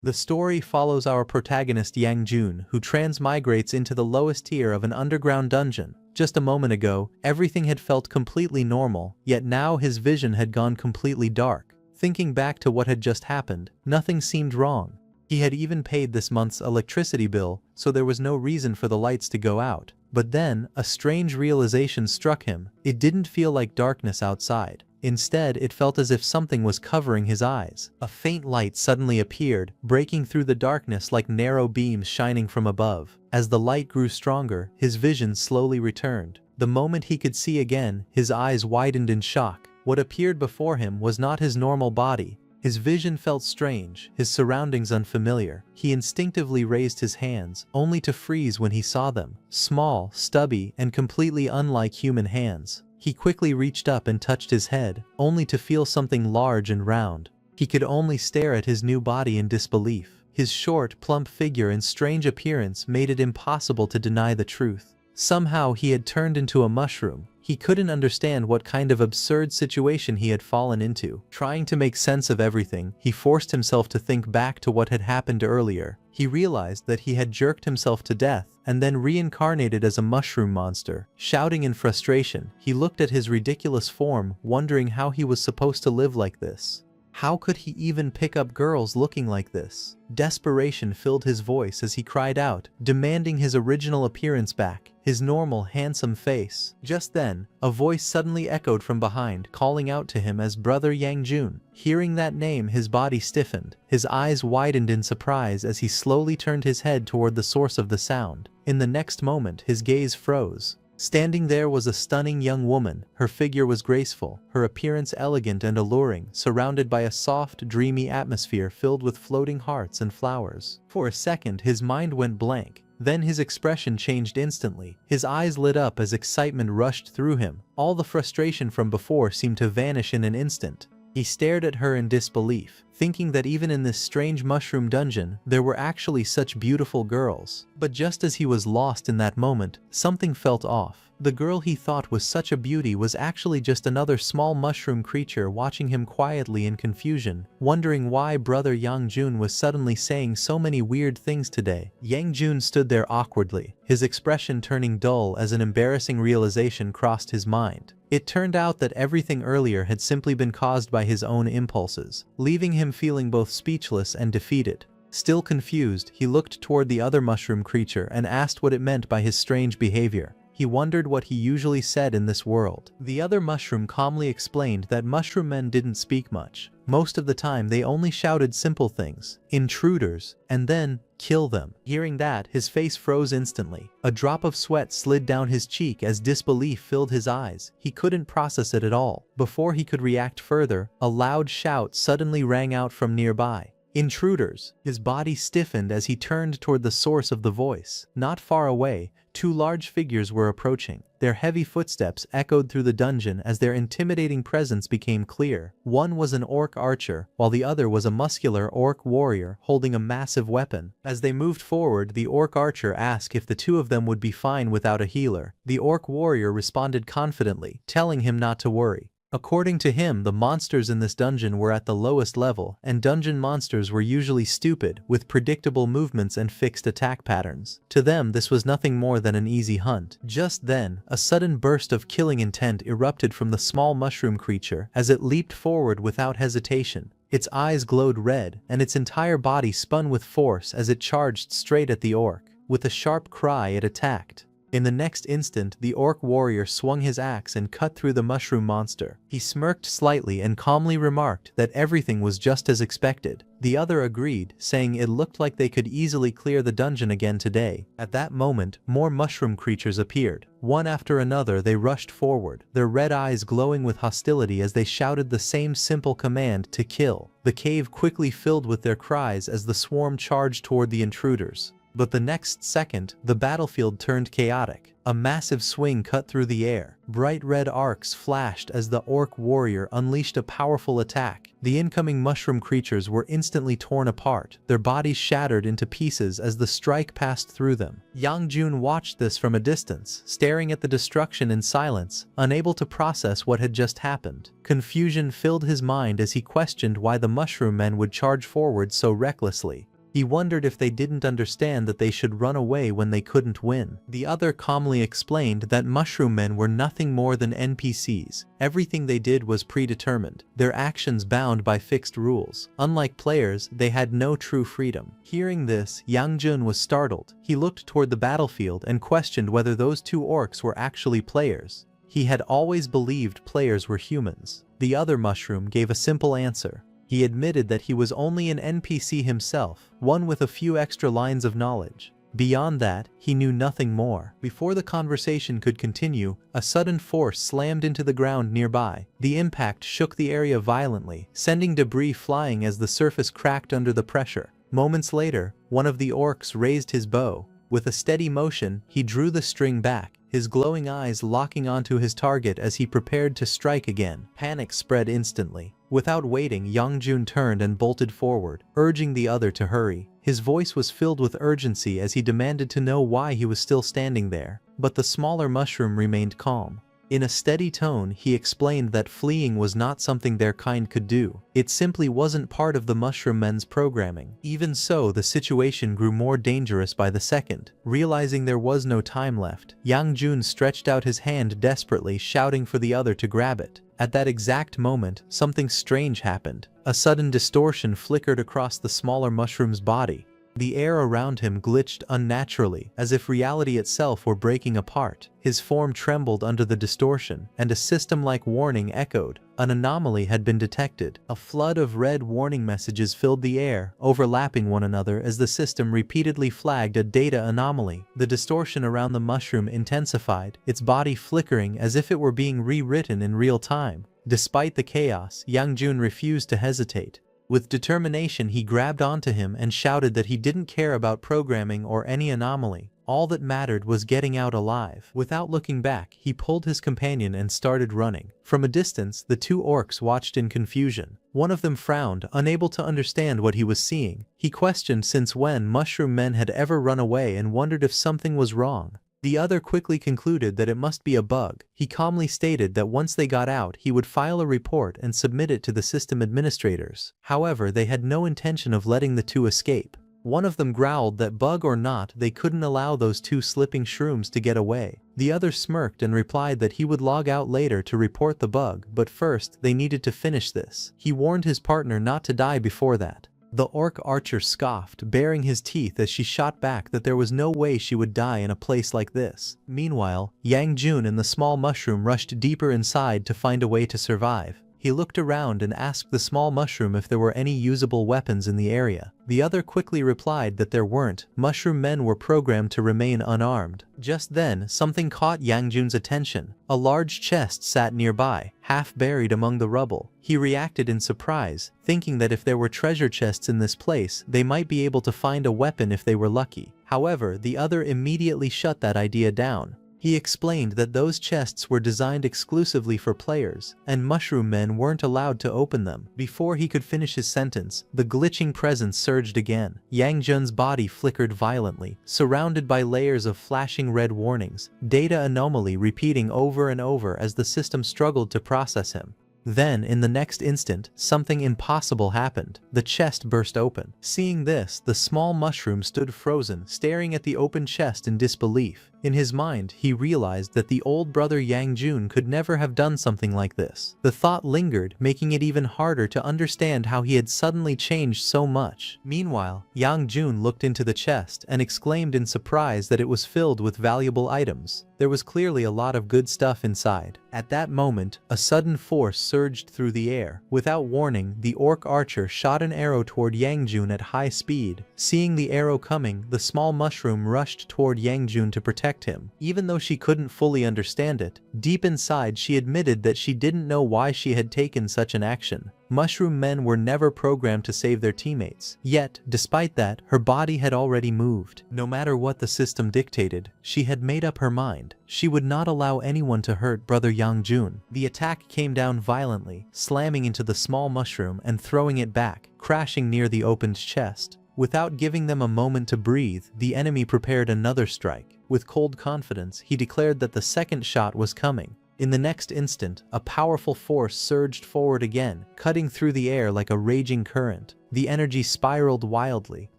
The story follows our protagonist Yang Jun, who transmigrates into the lowest tier of an underground dungeon. Just a moment ago, everything had felt completely normal, yet now his vision had gone completely dark. Thinking back to what had just happened, nothing seemed wrong. He had even paid this month's electricity bill, so there was no reason for the lights to go out. But then, a strange realization struck him. It didn't feel like darkness outside. Instead, it felt as if something was covering his eyes. A faint light suddenly appeared, breaking through the darkness like narrow beams shining from above. As the light grew stronger, his vision slowly returned. The moment he could see again, his eyes widened in shock. What appeared before him was not his normal body. His vision felt strange, his surroundings unfamiliar. He instinctively raised his hands, only to freeze when he saw them. Small, stubby, and completely unlike human hands. He quickly reached up and touched his head, only to feel something large and round. He could only stare at his new body in disbelief. His short, plump figure and strange appearance made it impossible to deny the truth. Somehow he had turned into a mushroom. He couldn't understand what kind of absurd situation he had fallen into. Trying to make sense of everything, he forced himself to think back to what had happened earlier. He realized that he had jerked himself to death and then reincarnated as a mushroom monster. Shouting in frustration, he looked at his ridiculous form, wondering how he was supposed to live like this. How could he even pick up girls looking like this? Desperation filled his voice as he cried out, demanding his original appearance back, his normal, handsome face. Just then, a voice suddenly echoed from behind, calling out to him as Brother Yang Jun. Hearing that name, his body stiffened. His eyes widened in surprise as he slowly turned his head toward the source of the sound. In the next moment, his gaze froze. Standing there was a stunning young woman. Her figure was graceful, her appearance elegant and alluring, surrounded by a soft, dreamy atmosphere filled with floating hearts and flowers. For a second, his mind went blank. Then his expression changed instantly. His eyes lit up as excitement rushed through him. All the frustration from before seemed to vanish in an instant. He stared at her in disbelief, thinking that even in this strange mushroom dungeon, there were actually such beautiful girls. But just as he was lost in that moment, something felt off. The girl he thought was such a beauty was actually just another small mushroom creature watching him quietly in confusion, wondering why Brother Yang Jun was suddenly saying so many weird things today. Yang Jun stood there awkwardly, his expression turning dull as an embarrassing realization crossed his mind. It turned out that everything earlier had simply been caused by his own impulses, leaving him feeling both speechless and defeated. Still confused, he looked toward the other mushroom creature and asked what it meant by his strange behavior. He wondered what he usually said in this world. The other mushroom calmly explained that mushroom men didn't speak much. Most of the time they only shouted simple things, intruders, and then, kill them. Hearing that, his face froze instantly. A drop of sweat slid down his cheek as disbelief filled his eyes. He couldn't process it at all. Before he could react further, a loud shout suddenly rang out from nearby. Intruders. His body stiffened as he turned toward the source of the voice. Not far away, two large figures were approaching. Their heavy footsteps echoed through the dungeon as their intimidating presence became clear. One was an orc archer, while the other was a muscular orc warrior holding a massive weapon. As they moved forward, the orc archer asked if the two of them would be fine without a healer. The orc warrior responded confidently, telling him not to worry. According to him, the monsters in this dungeon were at the lowest level, and dungeon monsters were usually stupid, with predictable movements and fixed attack patterns. To them, this was nothing more than an easy hunt. Just then, a sudden burst of killing intent erupted from the small mushroom creature as it leaped forward without hesitation. Its eyes glowed red, and its entire body spun with force as it charged straight at the orc. With a sharp cry, it attacked. In the next instant, the orc warrior swung his axe and cut through the mushroom monster. He smirked slightly and calmly remarked that everything was just as expected. The other agreed, saying it looked like they could easily clear the dungeon again today. At that moment, more mushroom creatures appeared. One after another, they rushed forward, their red eyes glowing with hostility as they shouted the same simple command to kill. The cave quickly filled with their cries as the swarm charged toward the intruders. But the next second, the battlefield turned chaotic. A massive swing cut through the air. Bright red arcs flashed as the orc warrior unleashed a powerful attack. The incoming mushroom creatures were instantly torn apart, their bodies shattered into pieces as the strike passed through them. Yang Jun watched this from a distance, staring at the destruction in silence, unable to process what had just happened. Confusion filled his mind as he questioned why the mushroom men would charge forward so recklessly. He wondered if they didn't understand that they should run away when they couldn't win. The other calmly explained that mushroom men were nothing more than NPCs. Everything they did was predetermined, their actions bound by fixed rules. Unlike players, they had no true freedom. Hearing this, Yangjun was startled. He looked toward the battlefield and questioned whether those two orcs were actually players. He had always believed players were humans. The other mushroom gave a simple answer. He admitted that he was only an NPC himself, one with a few extra lines of knowledge. Beyond that, he knew nothing more. Before the conversation could continue, a sudden force slammed into the ground nearby. The impact shook the area violently, sending debris flying as the surface cracked under the pressure. Moments later, one of the orcs raised his bow. With a steady motion, he drew the string back, his glowing eyes locking onto his target as he prepared to strike again. Panic spread instantly. Without waiting, Yangjun turned and bolted forward, urging the other to hurry. His voice was filled with urgency as he demanded to know why he was still standing there. But the smaller mushroom remained calm. In a steady tone, he explained that fleeing was not something their kind could do. It simply wasn't part of the mushroom men's programming. Even so, the situation grew more dangerous by the second. Realizing there was no time left, Yangjun stretched out his hand desperately, shouting for the other to grab it. At that exact moment, something strange happened. A sudden distortion flickered across the smaller mushroom's body. The air around him glitched unnaturally, as if reality itself were breaking apart. His form trembled under the distortion, and a system-like warning echoed. An anomaly had been detected. A flood of red warning messages filled the air, overlapping one another as the system repeatedly flagged a data anomaly. The distortion around the mushroom intensified, its body flickering as if it were being rewritten in real time. Despite the chaos, Yangjun refused to hesitate. With determination, he grabbed onto him and shouted that he didn't care about programming or any anomaly. All that mattered was getting out alive. Without looking back, he pulled his companion and started running. From a distance, the two orcs watched in confusion. One of them frowned, unable to understand what he was seeing. He questioned since when mushroom men had ever run away and wondered if something was wrong. The other quickly concluded that it must be a bug. He calmly stated that once they got out, he would file a report and submit it to the system administrators. However, they had no intention of letting the two escape. One of them growled that bug or not, they couldn't allow those two slipping shrooms to get away. The other smirked and replied that he would log out later to report the bug, but first, they needed to finish this. He warned his partner not to die before that. The orc archer scoffed, baring his teeth as she shot back that there was no way she would die in a place like this. Meanwhile, Yangjun and the small mushroom rushed deeper inside to find a way to survive. He looked around and asked the small mushroom if there were any usable weapons in the area. The other quickly replied that there weren't. Mushroom men were programmed to remain unarmed. Just then, something caught Yangjun's attention. A large chest sat nearby, half buried among the rubble. He reacted in surprise, thinking that if there were treasure chests in this place, they might be able to find a weapon if they were lucky. However, the other immediately shut that idea down. He explained that those chests were designed exclusively for players, and mushroom men weren't allowed to open them. Before he could finish his sentence, the glitching presence surged again. Yangjun's body flickered violently, surrounded by layers of flashing red warnings, data anomaly repeating over and over as the system struggled to process him. Then, in the next instant, something impossible happened. The chest burst open. Seeing this, the small mushroom stood frozen, staring at the open chest in disbelief. In his mind, he realized that the old brother Yangjun could never have done something like this. The thought lingered, making it even harder to understand how he had suddenly changed so much. Meanwhile, Yangjun looked into the chest and exclaimed in surprise that it was filled with valuable items. There was clearly a lot of good stuff inside. At that moment, a sudden force surged through the air. Without warning, the orc archer shot an arrow toward Yangjun at high speed. Seeing the arrow coming, the small mushroom rushed toward Yangjun to protect him. Even though she couldn't fully understand it, deep inside she admitted that she didn't know why she had taken such an action. Mushroom men were never programmed to save their teammates. Yet, despite that, her body had already moved. No matter what the system dictated, she had made up her mind. She would not allow anyone to hurt brother Yangjun. The attack came down violently, slamming into the small mushroom and throwing it back, crashing near the opened chest. Without giving them a moment to breathe, the enemy prepared another strike. With cold confidence, he declared that the second shot was coming. In the next instant, a powerful force surged forward again, cutting through the air like a raging current. The energy spiraled wildly,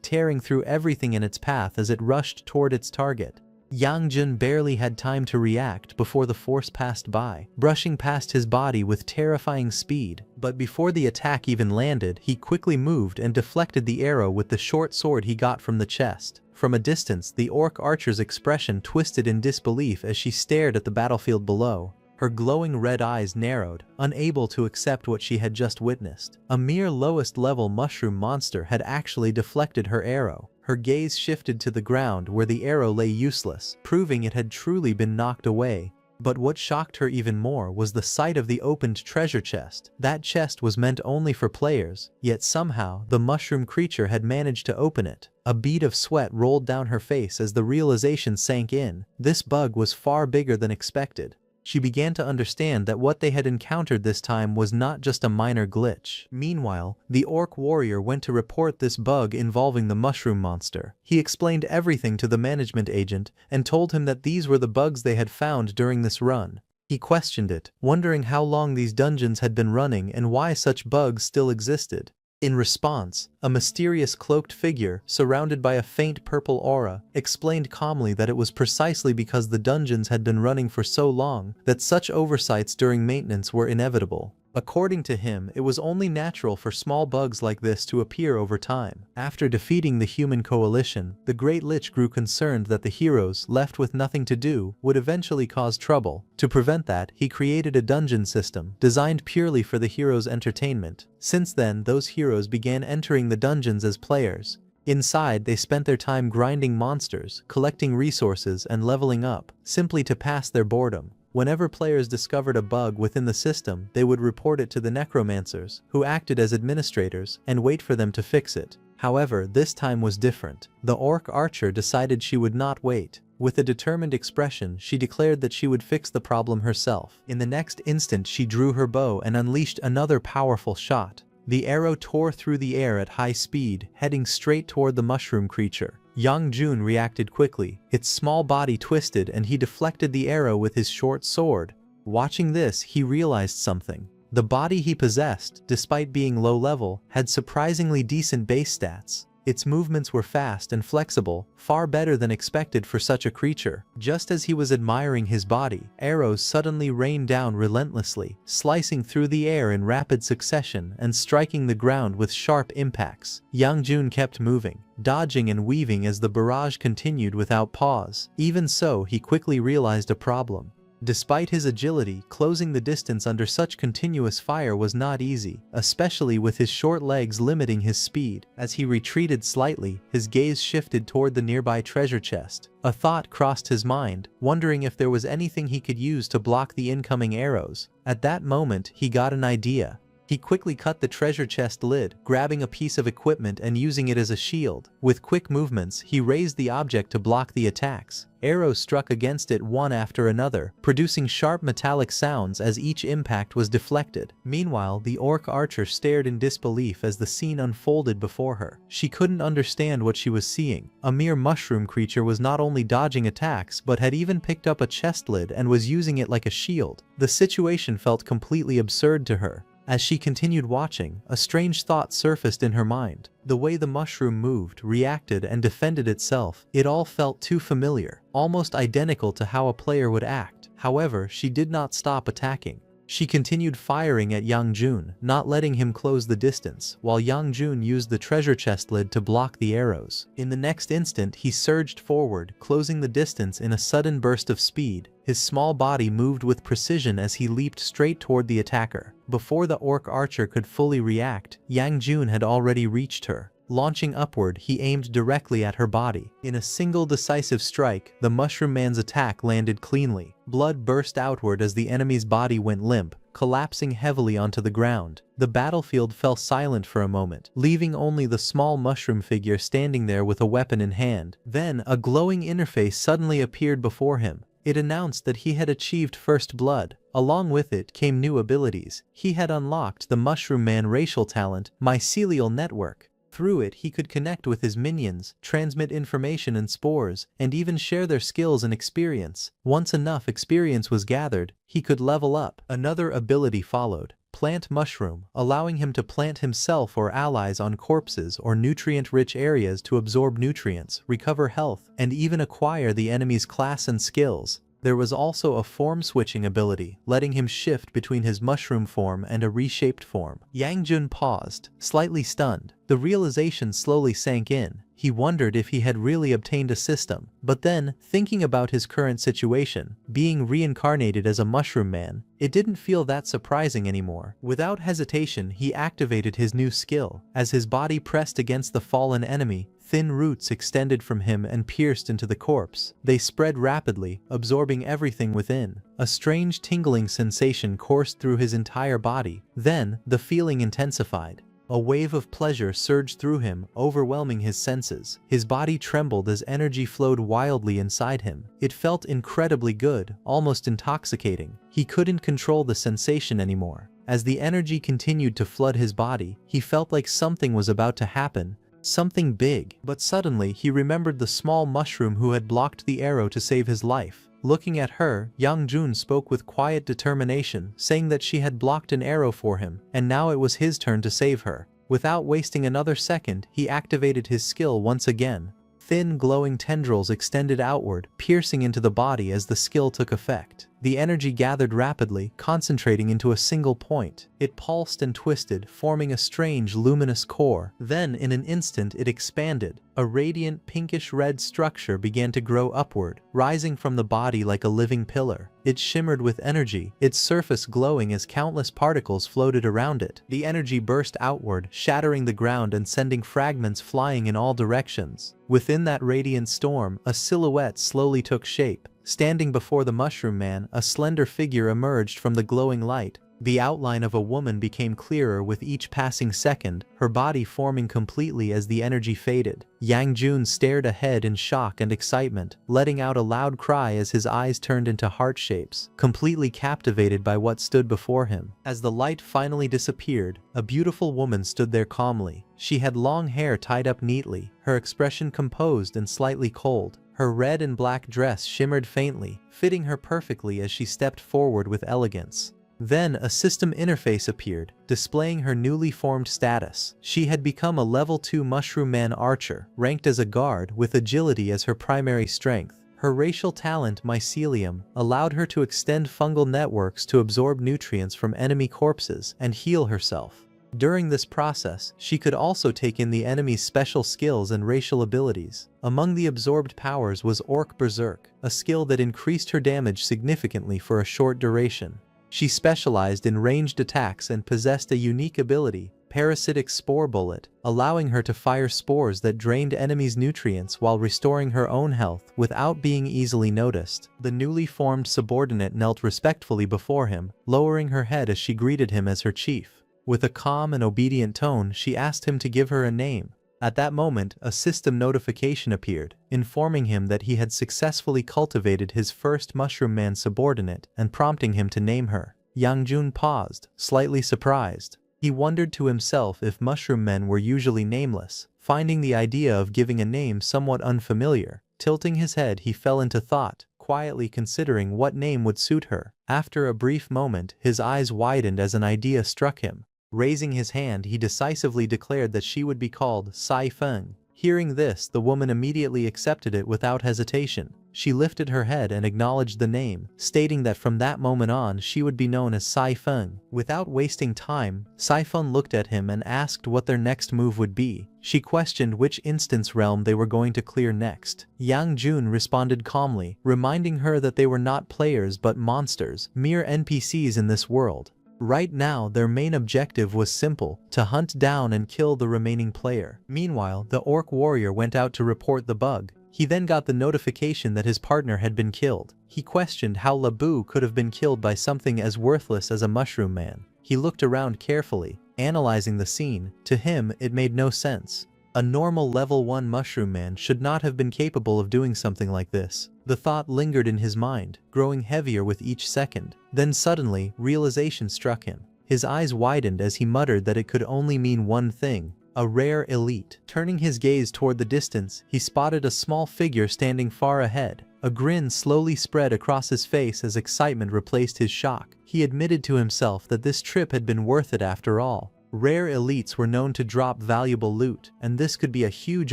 tearing through everything in its path as it rushed toward its target. Yang Jun barely had time to react before the force passed by, brushing past his body with terrifying speed. But before the attack even landed, he quickly moved and deflected the arrow with the short sword he got from the chest. From a distance, the orc archer's expression twisted in disbelief as she stared at the battlefield below. Her glowing red eyes narrowed, unable to accept what she had just witnessed. A mere lowest-level mushroom monster had actually deflected her arrow. Her gaze shifted to the ground where the arrow lay useless, proving it had truly been knocked away. But what shocked her even more was the sight of the opened treasure chest. That chest was meant only for players, yet somehow the mushroom creature had managed to open it. A bead of sweat rolled down her face as the realization sank in. This bug was far bigger than expected. She began to understand that what they had encountered this time was not just a minor glitch. Meanwhile, the orc warrior went to report this bug involving the mushroom monster. He explained everything to the management agent and told him that these were the bugs they had found during this run. He questioned it, wondering how long these dungeons had been running and why such bugs still existed. In response, a mysterious cloaked figure, surrounded by a faint purple aura, explained calmly that it was precisely because the dungeons had been running for so long that such oversights during maintenance were inevitable. According to him, it was only natural for small bugs like this to appear over time. After defeating the human coalition, the Great Lich grew concerned that the heroes, left with nothing to do, would eventually cause trouble. To prevent that, he created a dungeon system, designed purely for the heroes' entertainment. Since then, those heroes began entering the dungeons as players. Inside, they spent their time grinding monsters, collecting resources, and leveling up, simply to pass their boredom. Whenever players discovered a bug within the system, they would report it to the necromancers, who acted as administrators, and wait for them to fix it. However, this time was different. The orc archer decided she would not wait. With a determined expression, she declared that she would fix the problem herself. In the next instant, she drew her bow and unleashed another powerful shot. The arrow tore through the air at high speed, heading straight toward the mushroom creature. Yang Jun reacted quickly. Its small body twisted and he deflected the arrow with his short sword. Watching this, he realized something. The body he possessed, despite being low level, had surprisingly decent base stats. Its movements were fast and flexible, far better than expected for such a creature. Just as he was admiring his body, arrows suddenly rained down relentlessly, slicing through the air in rapid succession and striking the ground with sharp impacts. Yang Jun kept moving, dodging and weaving as the barrage continued without pause. Even so, he quickly realized a problem. Despite his agility, closing the distance under such continuous fire was not easy, especially with his short legs limiting his speed. As he retreated slightly, his gaze shifted toward the nearby treasure chest. A thought crossed his mind, wondering if there was anything he could use to block the incoming arrows. At that moment, he got an idea. He quickly cut the treasure chest lid, grabbing a piece of equipment and using it as a shield. With quick movements, he raised the object to block the attacks. Arrows struck against it one after another, producing sharp metallic sounds as each impact was deflected. Meanwhile, the orc archer stared in disbelief as the scene unfolded before her. She couldn't understand what she was seeing. A mere mushroom creature was not only dodging attacks, but had even picked up a chest lid and was using it like a shield. The situation felt completely absurd to her. As she continued watching, a strange thought surfaced in her mind. The way the mushroom moved, reacted, and defended itself, it all felt too familiar, almost identical to how a player would act. However, she did not stop attacking. She continued firing at Yang Jun, not letting him close the distance, while Yang Jun used the treasure chest lid to block the arrows. In the next instant, he surged forward, closing the distance in a sudden burst of speed. His small body moved with precision as he leaped straight toward the attacker. Before the orc archer could fully react, Yang Jun had already reached her. Launching upward, he aimed directly at her body. In a single decisive strike, the Mushroom Man's attack landed cleanly. Blood burst outward as the enemy's body went limp, collapsing heavily onto the ground. The battlefield fell silent for a moment, leaving only the small mushroom figure standing there with a weapon in hand. Then, a glowing interface suddenly appeared before him. It announced that he had achieved First Blood. Along with it came new abilities. He had unlocked the Mushroom Man racial talent, Mycelial Network. Through it he could connect with his minions, transmit information and spores, and even share their skills and experience. Once enough experience was gathered, he could level up. Another ability followed. Plant Mushroom, allowing him to plant himself or allies on corpses or nutrient-rich areas to absorb nutrients, recover health, and even acquire the enemy's class and skills. There was also a form-switching ability, letting him shift between his mushroom form and a reshaped form. Yang Jun paused, slightly stunned. The realization slowly sank in. He wondered if he had really obtained a system. But then, thinking about his current situation, being reincarnated as a mushroom man, it didn't feel that surprising anymore. Without hesitation, he activated his new skill. As his body pressed against the fallen enemy, thin roots extended from him and pierced into the corpse. They spread rapidly, absorbing everything within. A strange tingling sensation coursed through his entire body. Then, the feeling intensified. A wave of pleasure surged through him, overwhelming his senses. His body trembled as energy flowed wildly inside him. It felt incredibly good, almost intoxicating. He couldn't control the sensation anymore. As the energy continued to flood his body, he felt like something was about to happen. Something big. But suddenly he remembered the small mushroom who had blocked the arrow to save his life. Looking at her, Yang Jun spoke with quiet determination, saying that she had blocked an arrow for him, and now it was his turn to save her. Without wasting another second, he activated his skill once again. Thin glowing tendrils extended outward, piercing into the body as the skill took effect. The energy gathered rapidly, concentrating into a single point. It pulsed and twisted, forming a strange luminous core. Then, in an instant, it expanded. A radiant pinkish-red structure began to grow upward, rising from the body like a living pillar. It shimmered with energy, its surface glowing as countless particles floated around it. The energy burst outward, shattering the ground and sending fragments flying in all directions. Within that radiant storm, a silhouette slowly took shape. Standing before the mushroom man, a slender figure emerged from the glowing light. The outline of a woman became clearer with each passing second, her body forming completely as the energy faded. Yang Jun stared ahead in shock and excitement, letting out a loud cry as his eyes turned into heart shapes, completely captivated by what stood before him. As the light finally disappeared, a beautiful woman stood there calmly. She had long hair tied up neatly, her expression composed and slightly cold. Her red and black dress shimmered faintly, fitting her perfectly as she stepped forward with elegance. Then a system interface appeared, displaying her newly formed status. She had become a level 2 Mushroom Man Archer, ranked as a guard with agility as her primary strength. Her racial talent, mycelium, allowed her to extend fungal networks to absorb nutrients from enemy corpses and heal herself. During this process, she could also take in the enemy's special skills and racial abilities. Among the absorbed powers was Orc Berserk, a skill that increased her damage significantly for a short duration. She specialized in ranged attacks and possessed a unique ability, Parasitic Spore Bullet, allowing her to fire spores that drained enemies' nutrients while restoring her own health without being easily noticed. The newly formed subordinate knelt respectfully before him, lowering her head as she greeted him as her chief. With a calm and obedient tone, she asked him to give her a name. At that moment, a system notification appeared, informing him that he had successfully cultivated his first Mushroom Man subordinate and prompting him to name her. Yang Jun paused, slightly surprised. He wondered to himself if mushroom men were usually nameless, finding the idea of giving a name somewhat unfamiliar. Tilting his head, he fell into thought, quietly considering what name would suit her. After a brief moment, his eyes widened as an idea struck him. Raising his hand, he decisively declared that she would be called Sai Feng. Hearing this, the woman immediately accepted it without hesitation. She lifted her head and acknowledged the name, stating that from that moment on she would be known as Sai Feng. Without wasting time, Sai Feng looked at him and asked what their next move would be. She questioned which instance realm they were going to clear next. Yang Jun responded calmly, reminding her that they were not players but monsters, mere NPCs in this world. Right now, their main objective was simple, to hunt down and kill the remaining player. Meanwhile, the orc warrior went out to report the bug. He then got the notification that his partner had been killed. He questioned how Labu could have been killed by something as worthless as a mushroom man. He looked around carefully, analyzing the scene. To him, it made no sense. A normal level 1 mushroom man should not have been capable of doing something like this. The thought lingered in his mind, growing heavier with each second. Then suddenly, realization struck him. His eyes widened as he muttered that it could only mean one thing. a rare elite. Turning his gaze toward the distance, he spotted a small figure standing far ahead. A grin slowly spread across his face as excitement replaced his shock. He admitted to himself that this trip had been worth it after all. Rare elites were known to drop valuable loot, and this could be a huge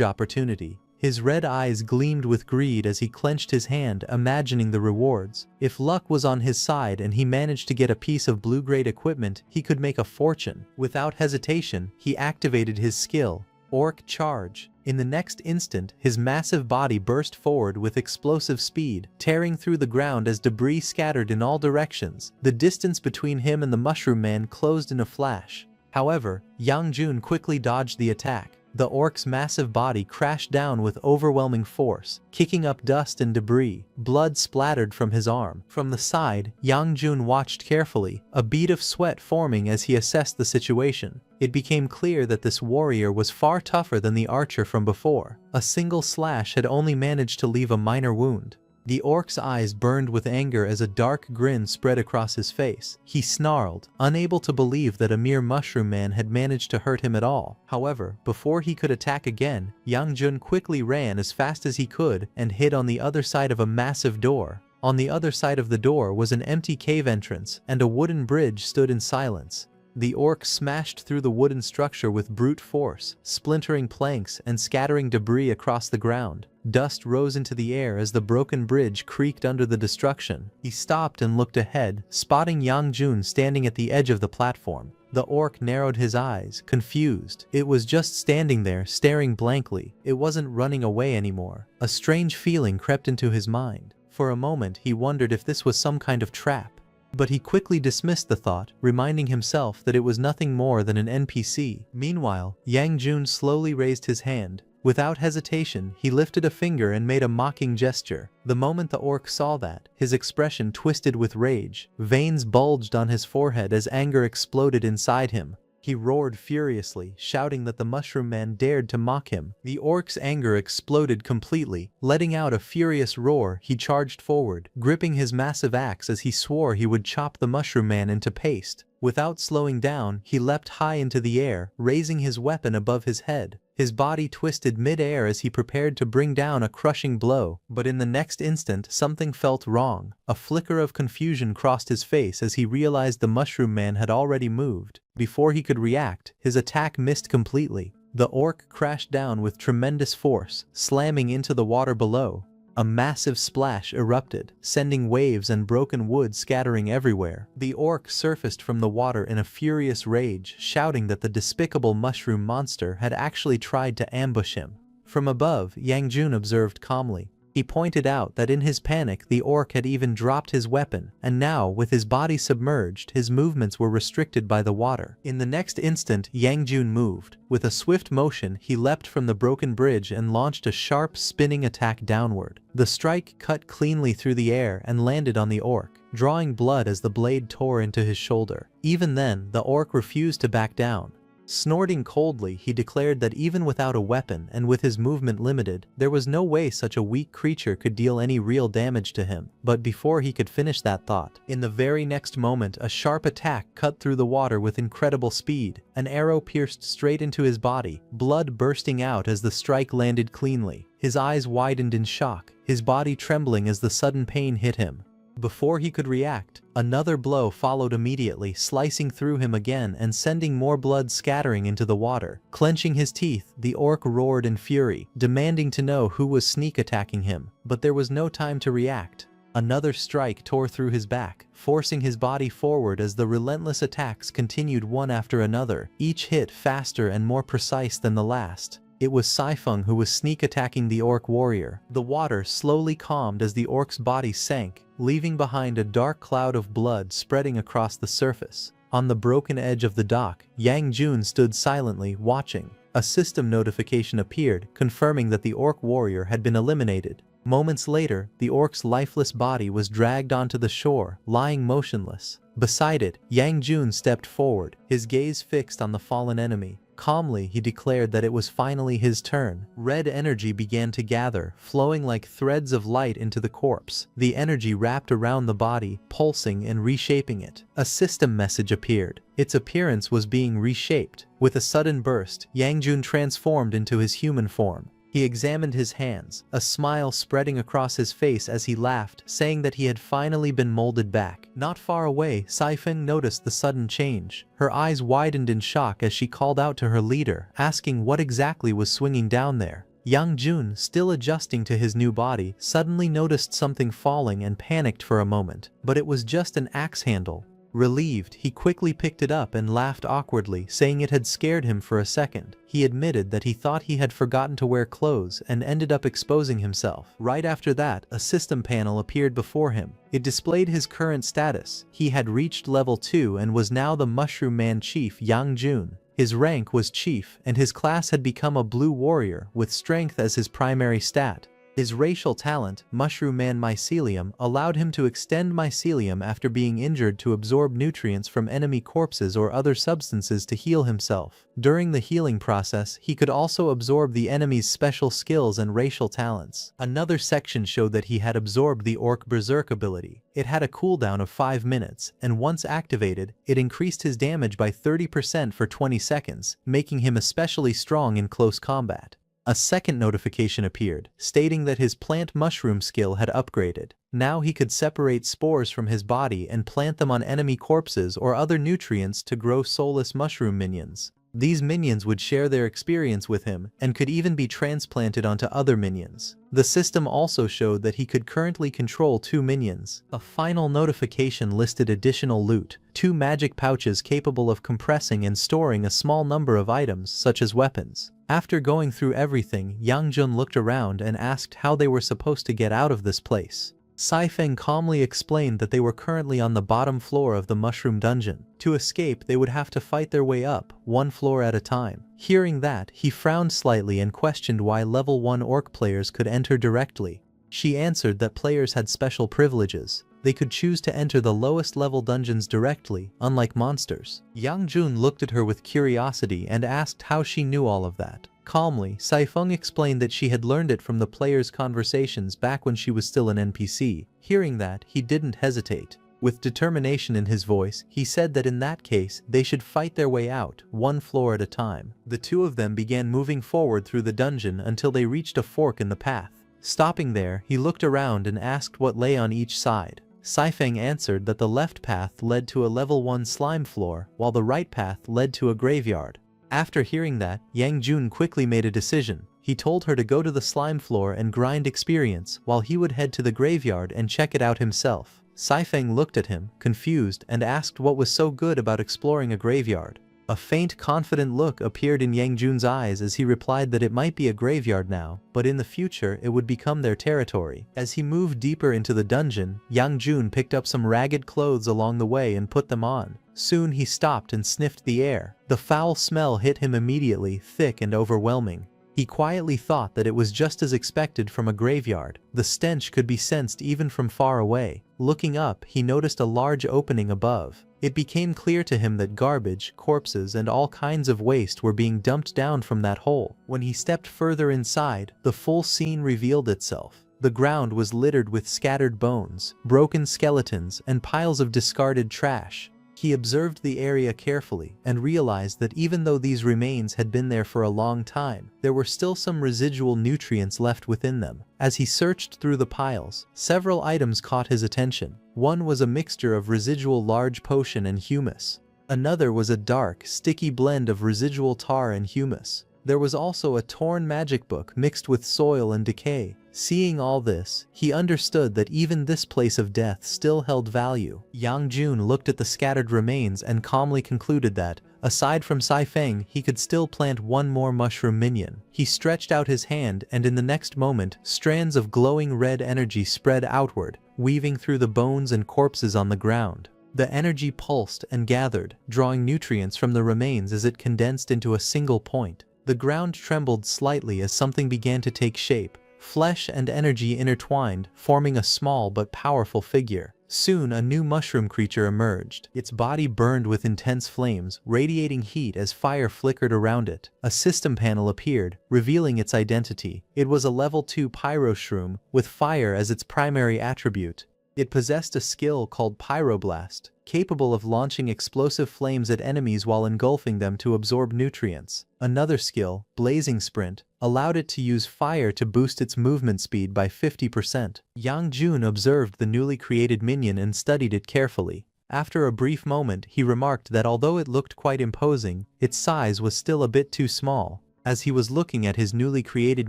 opportunity. His red eyes gleamed with greed as he clenched his hand, imagining the rewards. If luck was on his side and he managed to get a piece of blue-grade equipment, he could make a fortune. Without hesitation, he activated his skill, Orc Charge. In the next instant, his massive body burst forward with explosive speed, tearing through the ground as debris scattered in all directions. The distance between him and the Mushroom Man closed in a flash. However, Yang Jun quickly dodged the attack. The orc's massive body crashed down with overwhelming force, kicking up dust and debris. Blood splattered from his arm. From the side, Yang Jun watched carefully, a bead of sweat forming as he assessed the situation. It became clear that this warrior was far tougher than the archer from before. A single slash had only managed to leave a minor wound. The orc's eyes burned with anger as a dark grin spread across his face. He snarled, unable to believe that a mere mushroom man had managed to hurt him at all. However, before he could attack again, Yang Jun quickly ran as fast as he could and hid on the other side of a massive door. On the other side of the door was an empty cave entrance, and a wooden bridge stood in silence. The orc smashed through the wooden structure with brute force, splintering planks and scattering debris across the ground. Dust rose into the air as the broken bridge creaked under the destruction. He stopped and looked ahead, spotting Yang Jun standing at the edge of the platform. The orc narrowed his eyes, confused. It was just standing there, staring blankly. It wasn't running away anymore. A strange feeling crept into his mind. For a moment, he wondered if this was some kind of trap. But he quickly dismissed the thought, reminding himself that it was nothing more than an NPC. Meanwhile, Yang Jun slowly raised his hand. Without hesitation, he lifted a finger and made a mocking gesture. The moment the orc saw that, his expression twisted with rage. Veins bulged on his forehead as anger exploded inside him. He roared furiously, shouting that the Mushroom Man dared to mock him. The orc's anger exploded completely. Letting out a furious roar, he charged forward, gripping his massive axe as he swore he would chop the Mushroom Man into paste. Without slowing down, he leapt high into the air, raising his weapon above his head. His body twisted mid-air as he prepared to bring down a crushing blow, but in the next instant something felt wrong. A flicker of confusion crossed his face as he realized the Mushroom Man had already moved. Before he could react, his attack missed completely. The orc crashed down with tremendous force, slamming into the water below. A massive splash erupted, sending waves and broken wood scattering everywhere. The orc surfaced from the water in a furious rage, shouting that the despicable mushroom monster had actually tried to ambush him. From above, Yang Jun observed calmly. He pointed out that in his panic the orc had even dropped his weapon, and now, with his body submerged, his movements were restricted by the water. In the next instant, Yang Jun moved. With a swift motion, he leapt from the broken bridge and launched a sharp, spinning attack downward. The strike cut cleanly through the air and landed on the orc, drawing blood as the blade tore into his shoulder. Even then, the orc refused to back down. Snorting coldly, he declared that even without a weapon and with his movement limited, there was no way such a weak creature could deal any real damage to him. But before he could finish that thought, in the very next moment a sharp attack cut through the water with incredible speed. An arrow pierced straight into his body, blood bursting out as the strike landed cleanly. His eyes widened in shock, his body trembling as the sudden pain hit him. Before he could react, another blow followed immediately, slicing through him again and sending more blood scattering into the water. Clenching his teeth, the orc roared in fury, demanding to know who was sneak attacking him. But there was no time to react. Another strike tore through his back, forcing his body forward as the relentless attacks continued one after another, each hit faster and more precise than the last. It was Saifeng who was sneak attacking the orc warrior. The water slowly calmed as the orc's body sank, leaving behind a dark cloud of blood spreading across the surface. On the broken edge of the dock, Yang Jun stood silently, watching. A system notification appeared, confirming that the orc warrior had been eliminated. Moments later, the orc's lifeless body was dragged onto the shore, lying motionless. Beside it, Yang Jun stepped forward, his gaze fixed on the fallen enemy. Calmly, he declared that it was finally his turn. Red energy began to gather, flowing like threads of light into the corpse. The energy wrapped around the body, pulsing and reshaping it. A system message appeared. Its appearance was being reshaped. With a sudden burst, Yangjun transformed into his human form. He examined his hands, a smile spreading across his face as he laughed, saying that he had finally been molded back. Not far away, Saifeng noticed the sudden change. Her eyes widened in shock as she called out to her leader, asking what exactly was swinging down there. Yang Jun, still adjusting to his new body, suddenly noticed something falling and panicked for a moment, but it was just an axe handle. Relieved, he quickly picked it up and laughed awkwardly, saying it had scared him for a second. He admitted that he thought he had forgotten to wear clothes and ended up exposing himself. Right after that, a system panel appeared before him. It displayed his current status. He had reached level 2 and was now the Mushroom Man Chief Yang Jun. His rank was Chief, and his class had become a Blue Warrior, with Strength as his primary stat. His racial talent, Mushroom Man Mycelium, allowed him to extend mycelium after being injured to absorb nutrients from enemy corpses or other substances to heal himself. During the healing process, he could also absorb the enemy's special skills and racial talents. Another section showed that he had absorbed the Orc Berserk ability. It had a cooldown of 5 minutes, and once activated, it increased his damage by 30% for 20 seconds, making him especially strong in close combat. A second notification appeared, stating that his plant mushroom skill had upgraded. Now he could separate spores from his body and plant them on enemy corpses or other nutrients to grow soulless mushroom minions. These minions would share their experience with him and could even be transplanted onto other minions. The system also showed that he could currently control 2 minions. A final notification listed additional loot, 2 magic pouches capable of compressing and storing a small number of items such as weapons. After going through everything, Yang Jun looked around and asked how they were supposed to get out of this place. Saifeng calmly explained that they were currently on the bottom floor of the mushroom dungeon. To escape, they would have to fight their way up, 1 floor at a time. Hearing that, he frowned slightly and questioned why level 1 orc players could enter directly. She answered that players had special privileges. They could choose to enter the lowest level dungeons directly, unlike monsters. Yang Jun looked at her with curiosity and asked how she knew all of that. Calmly, Saifeng explained that she had learned it from the players' conversations back when she was still an NPC. Hearing that, he didn't hesitate. With determination in his voice, he said that in that case, they should fight their way out, 1 floor at a time. The 2 of them began moving forward through the dungeon until they reached a fork in the path. Stopping there, he looked around and asked what lay on each side. Saifeng answered that the left path led to a level 1 slime floor, while the right path led to a graveyard. After hearing that, Yang Jun quickly made a decision. He told her to go to the slime floor and grind experience, while he would head to the graveyard and check it out himself. Saifeng looked at him, confused, and asked what was so good about exploring a graveyard. A faint, confident look appeared in Yang Jun's eyes as he replied that it might be a graveyard now, but in the future it would become their territory. As he moved deeper into the dungeon, Yang Jun picked up some ragged clothes along the way and put them on. Soon he stopped and sniffed the air. The foul smell hit him immediately, thick and overwhelming. He quietly thought that it was just as expected from a graveyard. The stench could be sensed even from far away. Looking up, he noticed a large opening above. It became clear to him that garbage, corpses, and all kinds of waste were being dumped down from that hole. When he stepped further inside, the full scene revealed itself. The ground was littered with scattered bones, broken skeletons, and piles of discarded trash. He observed the area carefully and realized that even though these remains had been there for a long time, there were still some residual nutrients left within them. As he searched through the piles, several items caught his attention. One was a mixture of residual large potion and humus. Another was a dark, sticky blend of residual tar and humus. There was also a torn magic book mixed with soil and decay. Seeing all this, he understood that even this place of death still held value. Yang Jun looked at the scattered remains and calmly concluded that, aside from Saifeng, he could still plant 1 more mushroom minion. He stretched out his hand and in the next moment, strands of glowing red energy spread outward, weaving through the bones and corpses on the ground. The energy pulsed and gathered, drawing nutrients from the remains as it condensed into a single point. The ground trembled slightly as something began to take shape. Flesh and energy intertwined, forming a small but powerful figure. Soon a new mushroom creature emerged. Its body burned with intense flames, radiating heat as fire flickered around it. A system panel appeared, revealing its identity. It was a level 2 pyro shroom, with fire as its primary attribute. It possessed a skill called Pyroblast, capable of launching explosive flames at enemies while engulfing them to absorb nutrients. Another skill, Blazing Sprint, allowed it to use fire to boost its movement speed by 50%. Yang Jun observed the newly created minion and studied it carefully. After a brief moment, he remarked that although it looked quite imposing, its size was still a bit too small. As he was looking at his newly created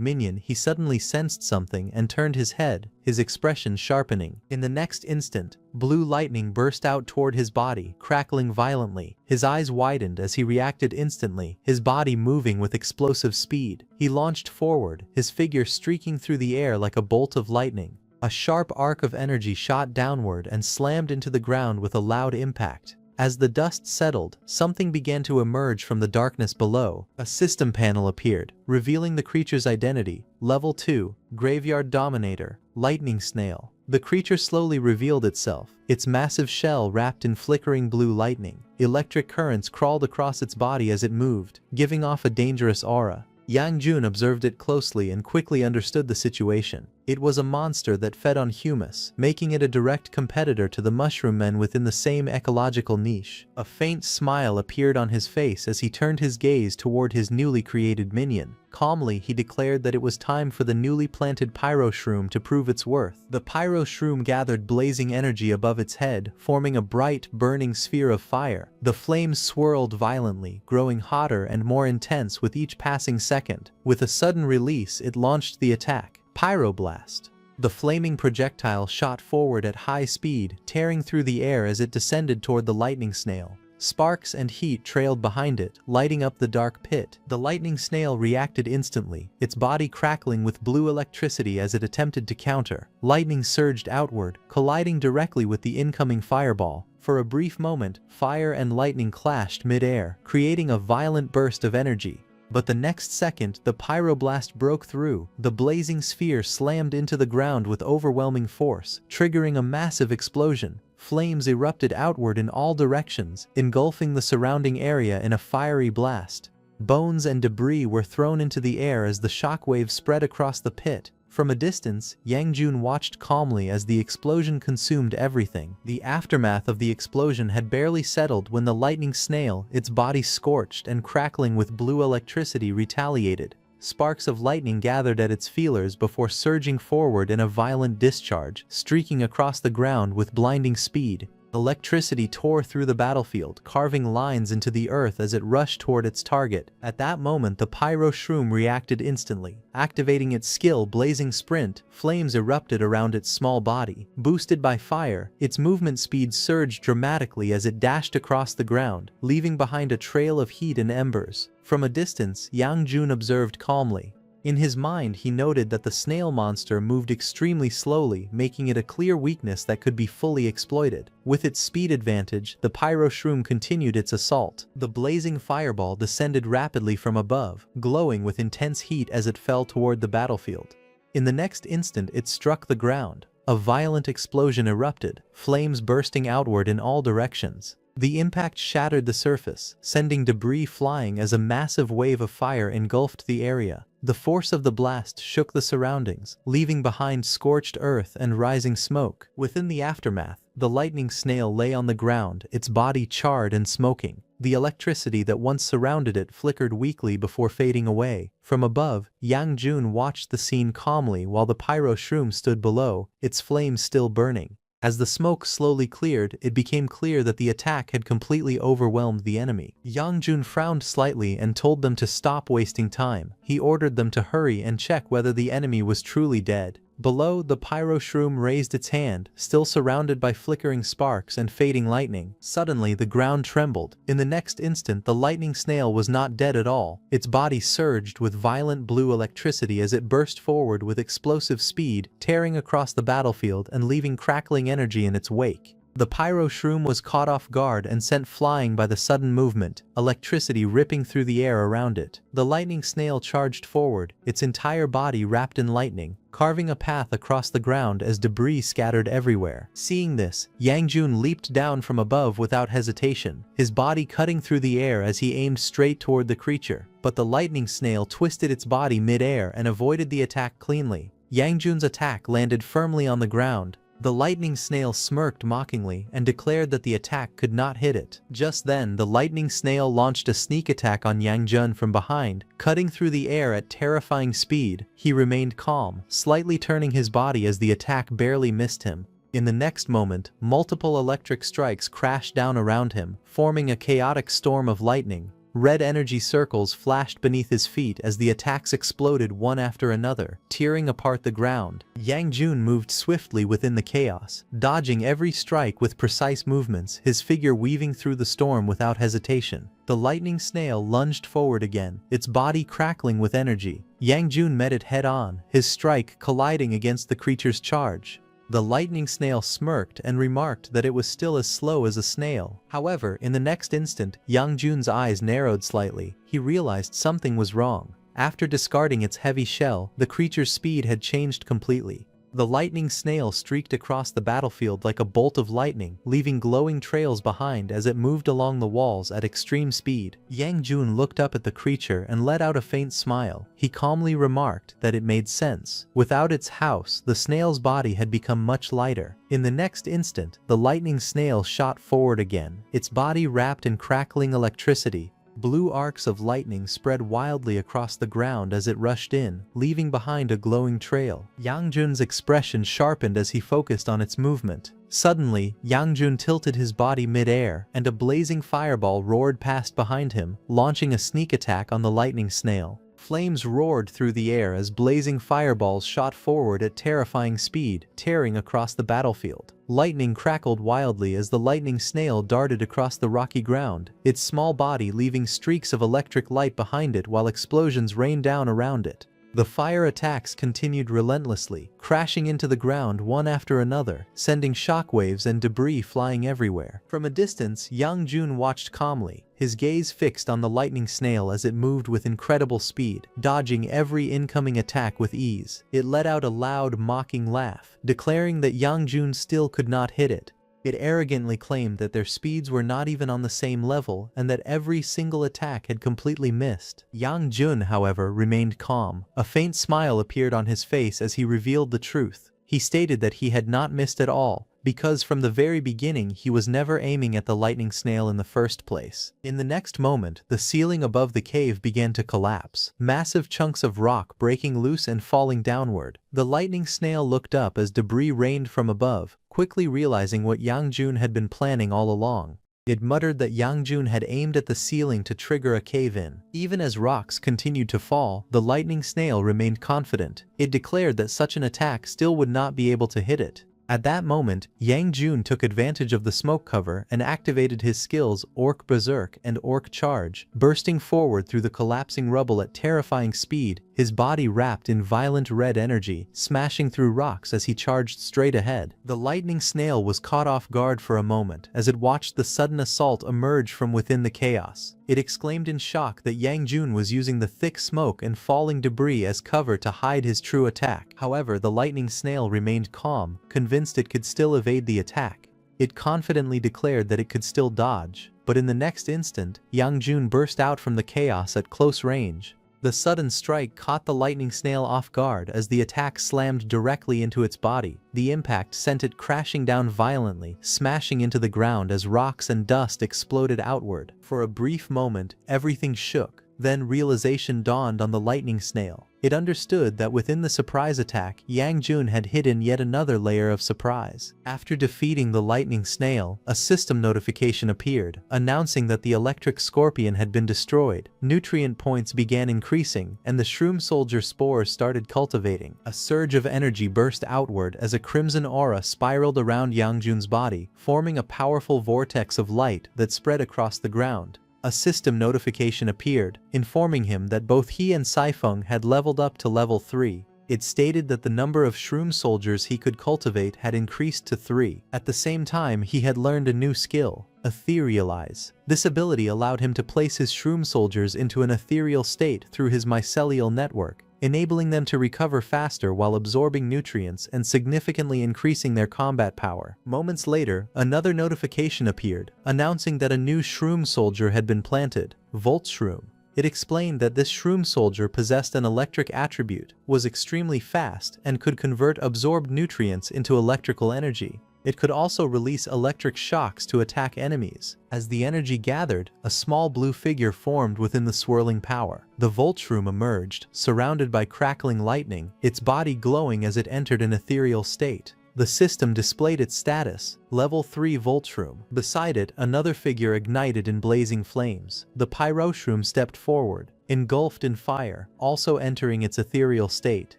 minion, he suddenly sensed something and turned his head, his expression sharpening. In the next instant, blue lightning burst out toward his body, crackling violently. His eyes widened as he reacted instantly, his body moving with explosive speed. He launched forward, his figure streaking through the air like a bolt of lightning. A sharp arc of energy shot downward and slammed into the ground with a loud impact. As the dust settled, something began to emerge from the darkness below. A system panel appeared, revealing the creature's identity. Level 2, Graveyard Dominator, Lightning Snail. The creature slowly revealed itself, its massive shell wrapped in flickering blue lightning. Electric currents crawled across its body as it moved, giving off a dangerous aura. Yang Jun observed it closely and quickly understood the situation. It was a monster that fed on humus, making it a direct competitor to the mushroom men within the same ecological niche. A faint smile appeared on his face as he turned his gaze toward his newly created minion. Calmly, he declared that it was time for the newly planted pyro shroom to prove its worth. The pyro shroom gathered blazing energy above its head, forming a bright, burning sphere of fire. The flames swirled violently, growing hotter and more intense with each passing second. With a sudden release, it launched the attack. Pyroblast. The flaming projectile shot forward at high speed, tearing through the air as it descended toward the lightning snail. Sparks and heat trailed behind it, lighting up the dark pit. The lightning snail reacted instantly, its body crackling with blue electricity as it attempted to counter. Lightning surged outward, colliding directly with the incoming fireball. For a brief moment, fire and lightning clashed mid-air, creating a violent burst of energy. But the next second, the pyroblast broke through. The blazing sphere slammed into the ground with overwhelming force, triggering a massive explosion. Flames erupted outward in all directions, engulfing the surrounding area in a fiery blast. Bones and debris were thrown into the air as the shockwave spread across the pit. From a distance, Yang Jun watched calmly as the explosion consumed everything. The aftermath of the explosion had barely settled when the lightning snail, its body scorched and crackling with blue electricity, retaliated. Sparks of lightning gathered at its feelers before surging forward in a violent discharge, streaking across the ground with blinding speed. Electricity tore through the battlefield, carving lines into the earth as it rushed toward its target. At that moment, the pyro shroom reacted instantly. Activating its skill Blazing Sprint, flames erupted around its small body. Boosted by fire, its movement speed surged dramatically as it dashed across the ground, leaving behind a trail of heat and embers. From a distance, Yang Jun observed calmly. In his mind, he noted that the snail monster moved extremely slowly, making it a clear weakness that could be fully exploited. With its speed advantage, the pyro shroom continued its assault. The blazing fireball descended rapidly from above, glowing with intense heat as it fell toward the battlefield. In the next instant, it struck the ground. A violent explosion erupted, flames bursting outward in all directions. The impact shattered the surface, sending debris flying as a massive wave of fire engulfed the area. The force of the blast shook the surroundings, leaving behind scorched earth and rising smoke. Within the aftermath, the lightning snail lay on the ground, its body charred and smoking. The electricity that once surrounded it flickered weakly before fading away. From above, Yang Jun watched the scene calmly while the pyro shroom stood below, its flames still burning. As the smoke slowly cleared, it became clear that the attack had completely overwhelmed the enemy. Yang Jun frowned slightly and told them to stop wasting time. He ordered them to hurry and check whether the enemy was truly dead. Below, the pyro shroom raised its hand, still surrounded by flickering sparks and fading lightning. Suddenly, the ground trembled. In the next instant, the lightning snail was not dead at all. Its body surged with violent blue electricity as it burst forward with explosive speed, tearing across the battlefield and leaving crackling energy in its wake. The pyro shroom was caught off guard and sent flying by the sudden movement, electricity ripping through the air around it. The lightning snail charged forward, its entire body wrapped in lightning, carving a path across the ground as debris scattered everywhere. Seeing this, Yang Jun leaped down from above without hesitation, his body cutting through the air as he aimed straight toward the creature. But the lightning snail twisted its body mid-air and avoided the attack cleanly. Yang Jun's attack landed firmly on the ground. The lightning snail smirked mockingly and declared that the attack could not hit it. Just then, the lightning snail launched a sneak attack on Yang Jun from behind, cutting through the air at terrifying speed. He remained calm, slightly turning his body as the attack barely missed him. In the next moment, multiple electric strikes crashed down around him, forming a chaotic storm of lightning. Red energy circles flashed beneath his feet as the attacks exploded one after another, tearing apart the ground. Yang Jun moved swiftly within the chaos, dodging every strike with precise movements, his figure weaving through the storm without hesitation. The lightning snail lunged forward again, its body crackling with energy. Yang Jun met it head-on, his strike colliding against the creature's charge. The lightning snail smirked and remarked that it was still as slow as a snail. However, in the next instant, Yang Jun's eyes narrowed slightly. He realized something was wrong. After discarding its heavy shell, the creature's speed had changed completely. The lightning snail streaked across the battlefield like a bolt of lightning, leaving glowing trails behind as it moved along the walls at extreme speed. Yang Jun looked up at the creature and let out a faint smile. He calmly remarked that it made sense. Without its house, the snail's body had become much lighter. In the next instant, the lightning snail shot forward again, its body wrapped in crackling electricity. Blue arcs of lightning spread wildly across the ground as it rushed in, leaving behind a glowing trail. Yang Jun's expression sharpened as he focused on its movement. Suddenly, Yang Jun tilted his body mid-air, and a blazing fireball roared past behind him, launching a sneak attack on the lightning snail. Flames roared through the air as blazing fireballs shot forward at terrifying speed, tearing across the battlefield. Lightning crackled wildly as the lightning snail darted across the rocky ground, its small body leaving streaks of electric light behind it while explosions rained down around it. The fire attacks continued relentlessly, crashing into the ground one after another, sending shockwaves and debris flying everywhere. From a distance, Yang Jun watched calmly, his gaze fixed on the lightning snail as it moved with incredible speed, dodging every incoming attack with ease. It let out a loud, mocking laugh, declaring that Yang Jun still could not hit it. It arrogantly claimed that their speeds were not even on the same level and that every single attack had completely missed. Yang Jun, however, remained calm. A faint smile appeared on his face as he revealed the truth. He stated that he had not missed at all, because from the very beginning he was never aiming at the lightning snail in the first place. In the next moment, the ceiling above the cave began to collapse, massive chunks of rock breaking loose and falling downward. The lightning snail looked up as debris rained from above, quickly realizing what Yang Jun had been planning all along. It muttered that Yang Jun had aimed at the ceiling to trigger a cave-in. Even as rocks continued to fall, the lightning snail remained confident. It declared that such an attack still would not be able to hit it. At that moment, Yang Jun took advantage of the smoke cover and activated his skills Orc Berserk and Orc Charge, bursting forward through the collapsing rubble at terrifying speed, his body wrapped in violent red energy, smashing through rocks as he charged straight ahead. The lightning snail was caught off guard for a moment as it watched the sudden assault emerge from within the chaos. It exclaimed in shock that Yang Jun was using the thick smoke and falling debris as cover to hide his true attack. However, the lightning snail remained calm, convinced it could still evade the attack. It confidently declared that it could still dodge, but in the next instant, Yang Jun burst out from the chaos at close range. The sudden strike caught the lightning snail off guard as the attack slammed directly into its body. The impact sent it crashing down violently, smashing into the ground as rocks and dust exploded outward. For a brief moment, everything shook. Then realization dawned on the lightning snail. It understood that within the surprise attack, Yang Jun had hidden yet another layer of surprise. After defeating the lightning snail, a system notification appeared, announcing that the electric scorpion had been destroyed. Nutrient points began increasing, and the shroom soldier spores started cultivating. A surge of energy burst outward as a crimson aura spiraled around Yang Jun's body, forming a powerful vortex of light that spread across the ground. A system notification appeared, informing him that both he and Saifeng had leveled up to level 3. It stated that the number of shroom soldiers he could cultivate had increased to 3. At the same time, he had learned a new skill, Etherealize. This ability allowed him to place his shroom soldiers into an ethereal state through his mycelial network. enabling them to recover faster while absorbing nutrients and significantly increasing their combat power. Moments later, another notification appeared, announcing that a new shroom soldier had been planted, Volt Shroom. It explained that this shroom soldier possessed an electric attribute, was extremely fast, and could convert absorbed nutrients into electrical energy. It could also release electric shocks to attack enemies. As the energy gathered, a small blue figure formed within the swirling power. The Voltshroom emerged, surrounded by crackling lightning, its body glowing as it entered an ethereal state. The system displayed its status, Level 3 Voltshroom. Beside it, another figure ignited in blazing flames. The Pyroshroom stepped forward, engulfed in fire, also entering its ethereal state.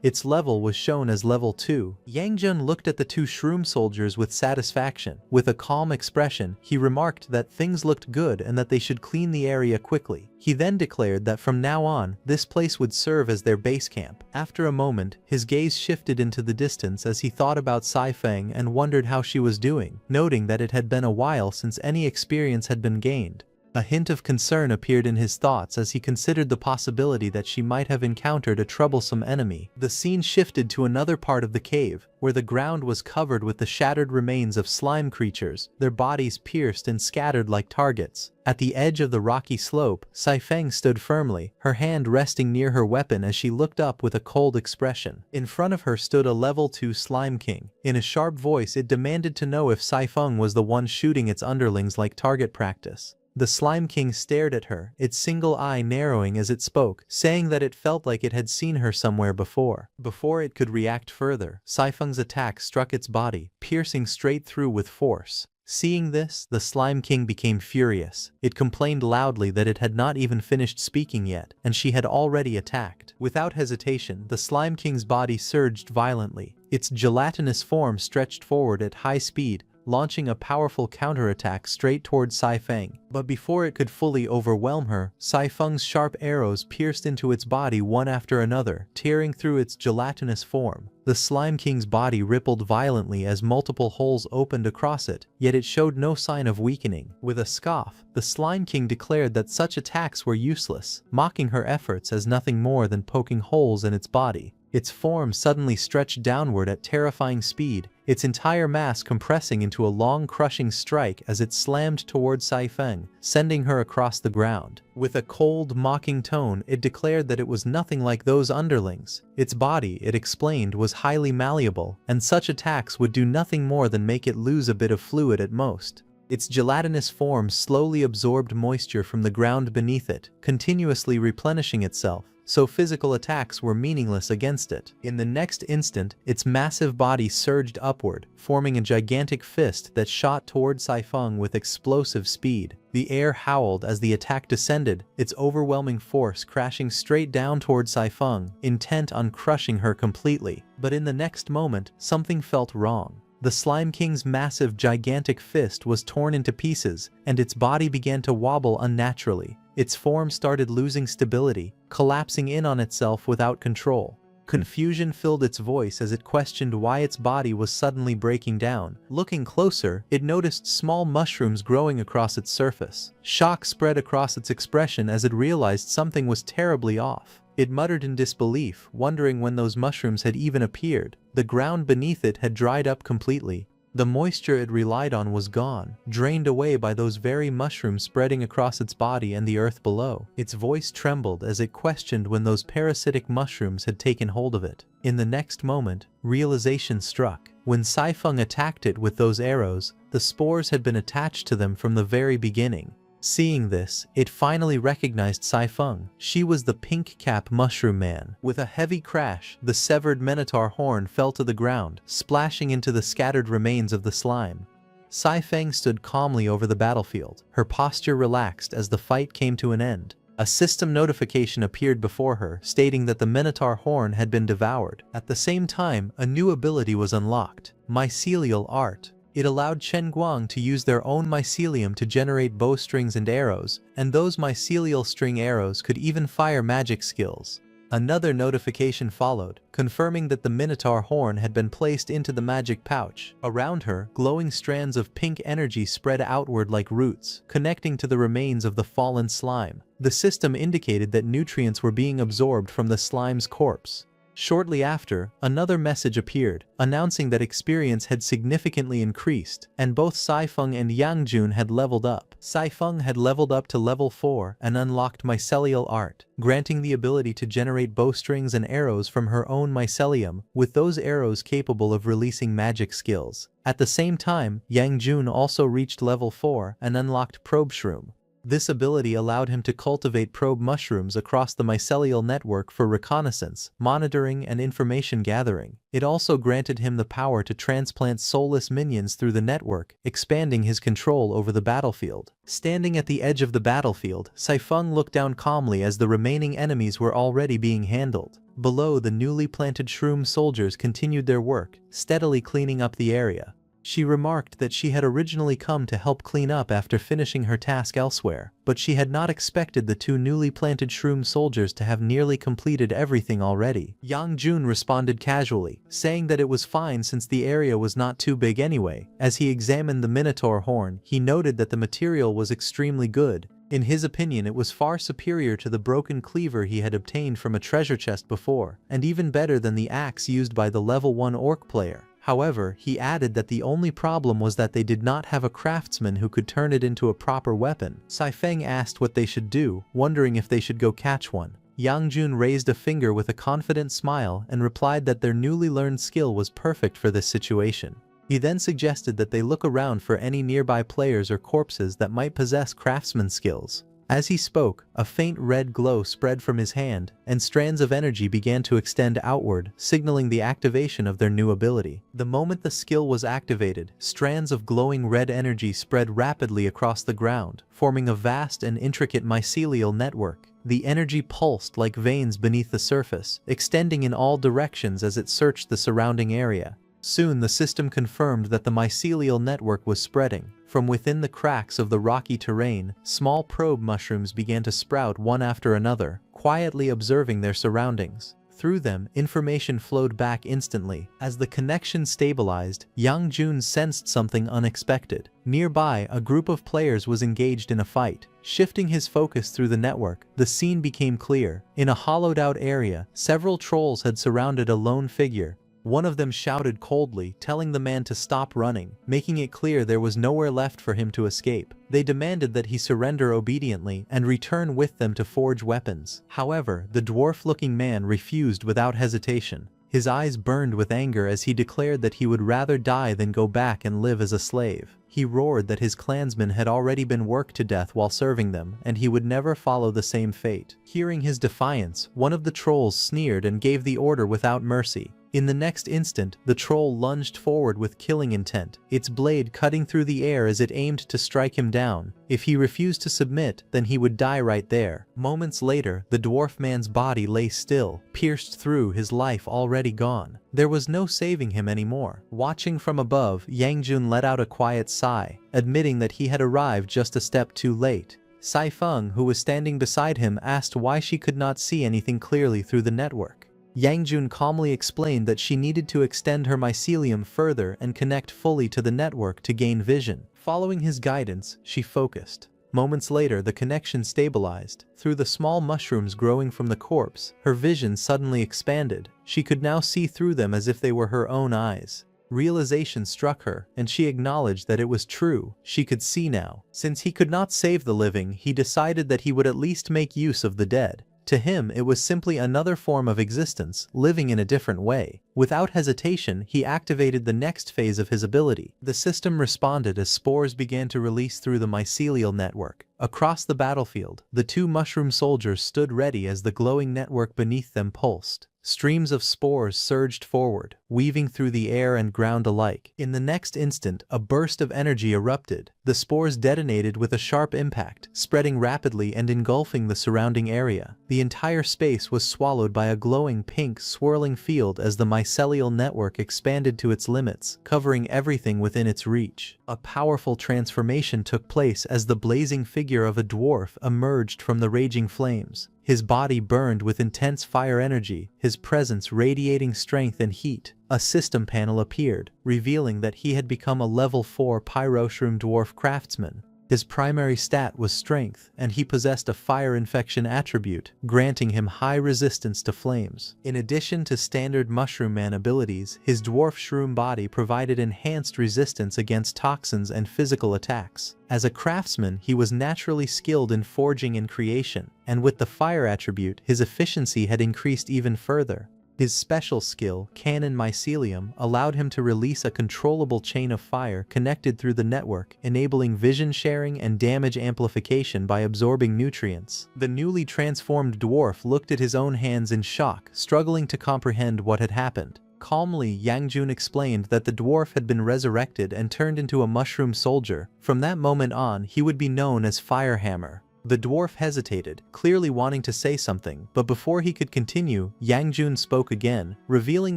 Its level was shown as Level 2. Yangjun looked at the two shroom soldiers with satisfaction. With a calm expression, he remarked that things looked good and that they should clean the area quickly. He then declared that from now on, this place would serve as their base camp. After a moment, his gaze shifted into the distance as he thought about Saifeng and wondered how she was doing, noting that it had been a while since any experience had been gained. A hint of concern appeared in his thoughts as he considered the possibility that she might have encountered a troublesome enemy. The scene shifted to another part of the cave, where the ground was covered with the shattered remains of slime creatures, their bodies pierced and scattered like targets. At the edge of the rocky slope, Saifeng stood firmly, her hand resting near her weapon as she looked up with a cold expression. In front of her stood a Level 2 Slime King. In a sharp voice, it demanded to know if Saifeng was the one shooting its underlings like target practice. The Slime King stared at her, its single eye narrowing as it spoke, saying that it felt like it had seen her somewhere before. Before it could react further, Saifeng's attack struck its body, piercing straight through with force. Seeing this, the Slime King became furious. It complained loudly that it had not even finished speaking yet, and she had already attacked. Without hesitation, the Slime King's body surged violently. Its gelatinous form stretched forward at high speed, launching a powerful counterattack straight towards Saifeng. But before it could fully overwhelm her, Saifeng's sharp arrows pierced into its body one after another, tearing through its gelatinous form. The Slime King's body rippled violently as multiple holes opened across it, yet it showed no sign of weakening. With a scoff, the Slime King declared that such attacks were useless, mocking her efforts as nothing more than poking holes in its body. Its form suddenly stretched downward at terrifying speed, its entire mass compressing into a long crushing strike as it slammed towards Saifeng, sending her across the ground. With a cold, mocking tone, it declared that it was nothing like those underlings. Its body, it explained, was highly malleable, and such attacks would do nothing more than make it lose a bit of fluid at most. Its gelatinous form slowly absorbed moisture from the ground beneath it, continuously replenishing itself, so physical attacks were meaningless against it. In the next instant, its massive body surged upward, forming a gigantic fist that shot toward Saifeng with explosive speed. The air howled as the attack descended, its overwhelming force crashing straight down toward Saifeng, intent on crushing her completely. But in the next moment, something felt wrong. The Slime King's massive, gigantic fist was torn into pieces, and its body began to wobble unnaturally. Its form started losing stability, collapsing in on itself without control. Confusion filled its voice as it questioned why its body was suddenly breaking down. Looking closer, it noticed small mushrooms growing across its surface. Shock spread across its expression as it realized something was terribly off. It muttered in disbelief, wondering when those mushrooms had even appeared. The ground beneath it had dried up completely. The moisture it relied on was gone, drained away by those very mushrooms spreading across its body and the earth below. Its voice trembled as it questioned when those parasitic mushrooms had taken hold of it. In the next moment, realization struck. When Saifeng attacked it with those arrows, the spores had been attached to them from the very beginning. Seeing this, it finally recognized Saifeng. She was the pink cap mushroom man. With a heavy crash, the severed minotaur horn fell to the ground, splashing into the scattered remains of the slime. Saifeng stood calmly over the battlefield, her posture relaxed as the fight came to an end. A system notification appeared before her, stating that the minotaur horn had been devoured. At the same time, a new ability was unlocked, mycelial art. It allowed Chen Guang to use their own mycelium to generate bowstrings and arrows, and those mycelial string arrows could even fire magic skills. Another notification followed, confirming that the Minotaur horn had been placed into the magic pouch. Around her, glowing strands of pink energy spread outward like roots, connecting to the remains of the fallen slime. The system indicated that nutrients were being absorbed from the slime's corpse. Shortly after, another message appeared, announcing that experience had significantly increased, and both Saifeng and Yangjun had leveled up. Saifeng had leveled up to level 4 and unlocked mycelial art, granting the ability to generate bowstrings and arrows from her own mycelium, with those arrows capable of releasing magic skills. At the same time, Yangjun also reached level 4 and unlocked probe shroom. This ability allowed him to cultivate probe mushrooms across the mycelial network for reconnaissance, monitoring, and information gathering. It also granted him the power to transplant soulless minions through the network, expanding his control over the battlefield. Standing at the edge of the battlefield, Saifeng looked down calmly as the remaining enemies were already being handled. Below, the newly planted shroom soldiers continued their work, steadily cleaning up the area. She remarked that she had originally come to help clean up after finishing her task elsewhere, but she had not expected the two newly planted shroom soldiers to have nearly completed everything already. Yang Jun responded casually, saying that it was fine since the area was not too big anyway. As he examined the Minotaur horn, he noted that the material was extremely good. In his opinion, it was far superior to the broken cleaver he had obtained from a treasure chest before, and even better than the axe used by the level 1 orc player. However, he added that the only problem was that they did not have a craftsman who could turn it into a proper weapon. Saifeng asked what they should do, wondering if they should go catch one. Yang Jun raised a finger with a confident smile and replied that their newly learned skill was perfect for this situation. He then suggested that they look around for any nearby players or corpses that might possess craftsman skills. As he spoke, a faint red glow spread from his hand, and strands of energy began to extend outward, signaling the activation of their new ability. The moment the skill was activated, strands of glowing red energy spread rapidly across the ground, forming a vast and intricate mycelial network. The energy pulsed like veins beneath the surface, extending in all directions as it searched the surrounding area. Soon the system confirmed that the mycelial network was spreading. From within the cracks of the rocky terrain, small probe mushrooms began to sprout one after another, quietly observing their surroundings. Through them, information flowed back instantly. As the connection stabilized, Yang Jun sensed something unexpected. Nearby, a group of players was engaged in a fight. Shifting his focus through the network, the scene became clear. In a hollowed-out area, several trolls had surrounded a lone figure. One of them shouted coldly, telling the man to stop running, making it clear there was nowhere left for him to escape. They demanded that he surrender obediently and return with them to forge weapons. However, the dwarf-looking man refused without hesitation. His eyes burned with anger as he declared that he would rather die than go back and live as a slave. He roared that his clansmen had already been worked to death while serving them, and he would never follow the same fate. Hearing his defiance, one of the trolls sneered and gave the order without mercy. In the next instant, the troll lunged forward with killing intent, its blade cutting through the air as it aimed to strike him down. If he refused to submit, then he would die right there. Moments later, the dwarf man's body lay still, pierced through, his life already gone. There was no saving him anymore. Watching from above, Yangjun let out a quiet sigh, admitting that he had arrived just a step too late. Saifeng, who was standing beside him, asked why she could not see anything clearly through the network. Yangjun calmly explained that she needed to extend her mycelium further and connect fully to the network to gain vision. Following his guidance, she focused. Moments later, the connection stabilized. Through the small mushrooms growing from the corpse, her vision suddenly expanded. She could now see through them as if they were her own eyes. Realization struck her, and she acknowledged that it was true. She could see now. Since he could not save the living, he decided that he would at least make use of the dead. To him, it was simply another form of existence, living in a different way. Without hesitation, he activated the next phase of his ability. The system responded as spores began to release through the mycelial network. Across the battlefield, the two mushroom soldiers stood ready as the glowing network beneath them pulsed. Streams of spores surged forward, weaving through the air and ground alike. In the next instant, a burst of energy erupted. The spores detonated with a sharp impact, spreading rapidly and engulfing the surrounding area. The entire space was swallowed by a glowing pink, swirling field as the mycelial network expanded to its limits, covering everything within its reach. A powerful transformation took place as the blazing figure of a dwarf emerged from the raging flames. His body burned with intense fire energy, his presence radiating strength and heat. A system panel appeared, revealing that he had become a level 4 pyroshroom dwarf craftsman. His primary stat was strength, and he possessed a fire infection attribute, granting him high resistance to flames. In addition to standard mushroom man abilities, his dwarf shroom body provided enhanced resistance against toxins and physical attacks. As a craftsman, he was naturally skilled in forging and creation, and with the fire attribute, his efficiency had increased even further. His special skill, Cannon Mycelium, allowed him to release a controllable chain of fire connected through the network, enabling vision sharing and damage amplification by absorbing nutrients. The newly transformed dwarf looked at his own hands in shock, struggling to comprehend what had happened. Calmly, Yangjun explained that the dwarf had been resurrected and turned into a mushroom soldier. From that moment on, he would be known as Firehammer. The dwarf hesitated, clearly wanting to say something, but before he could continue, Yangjun spoke again, revealing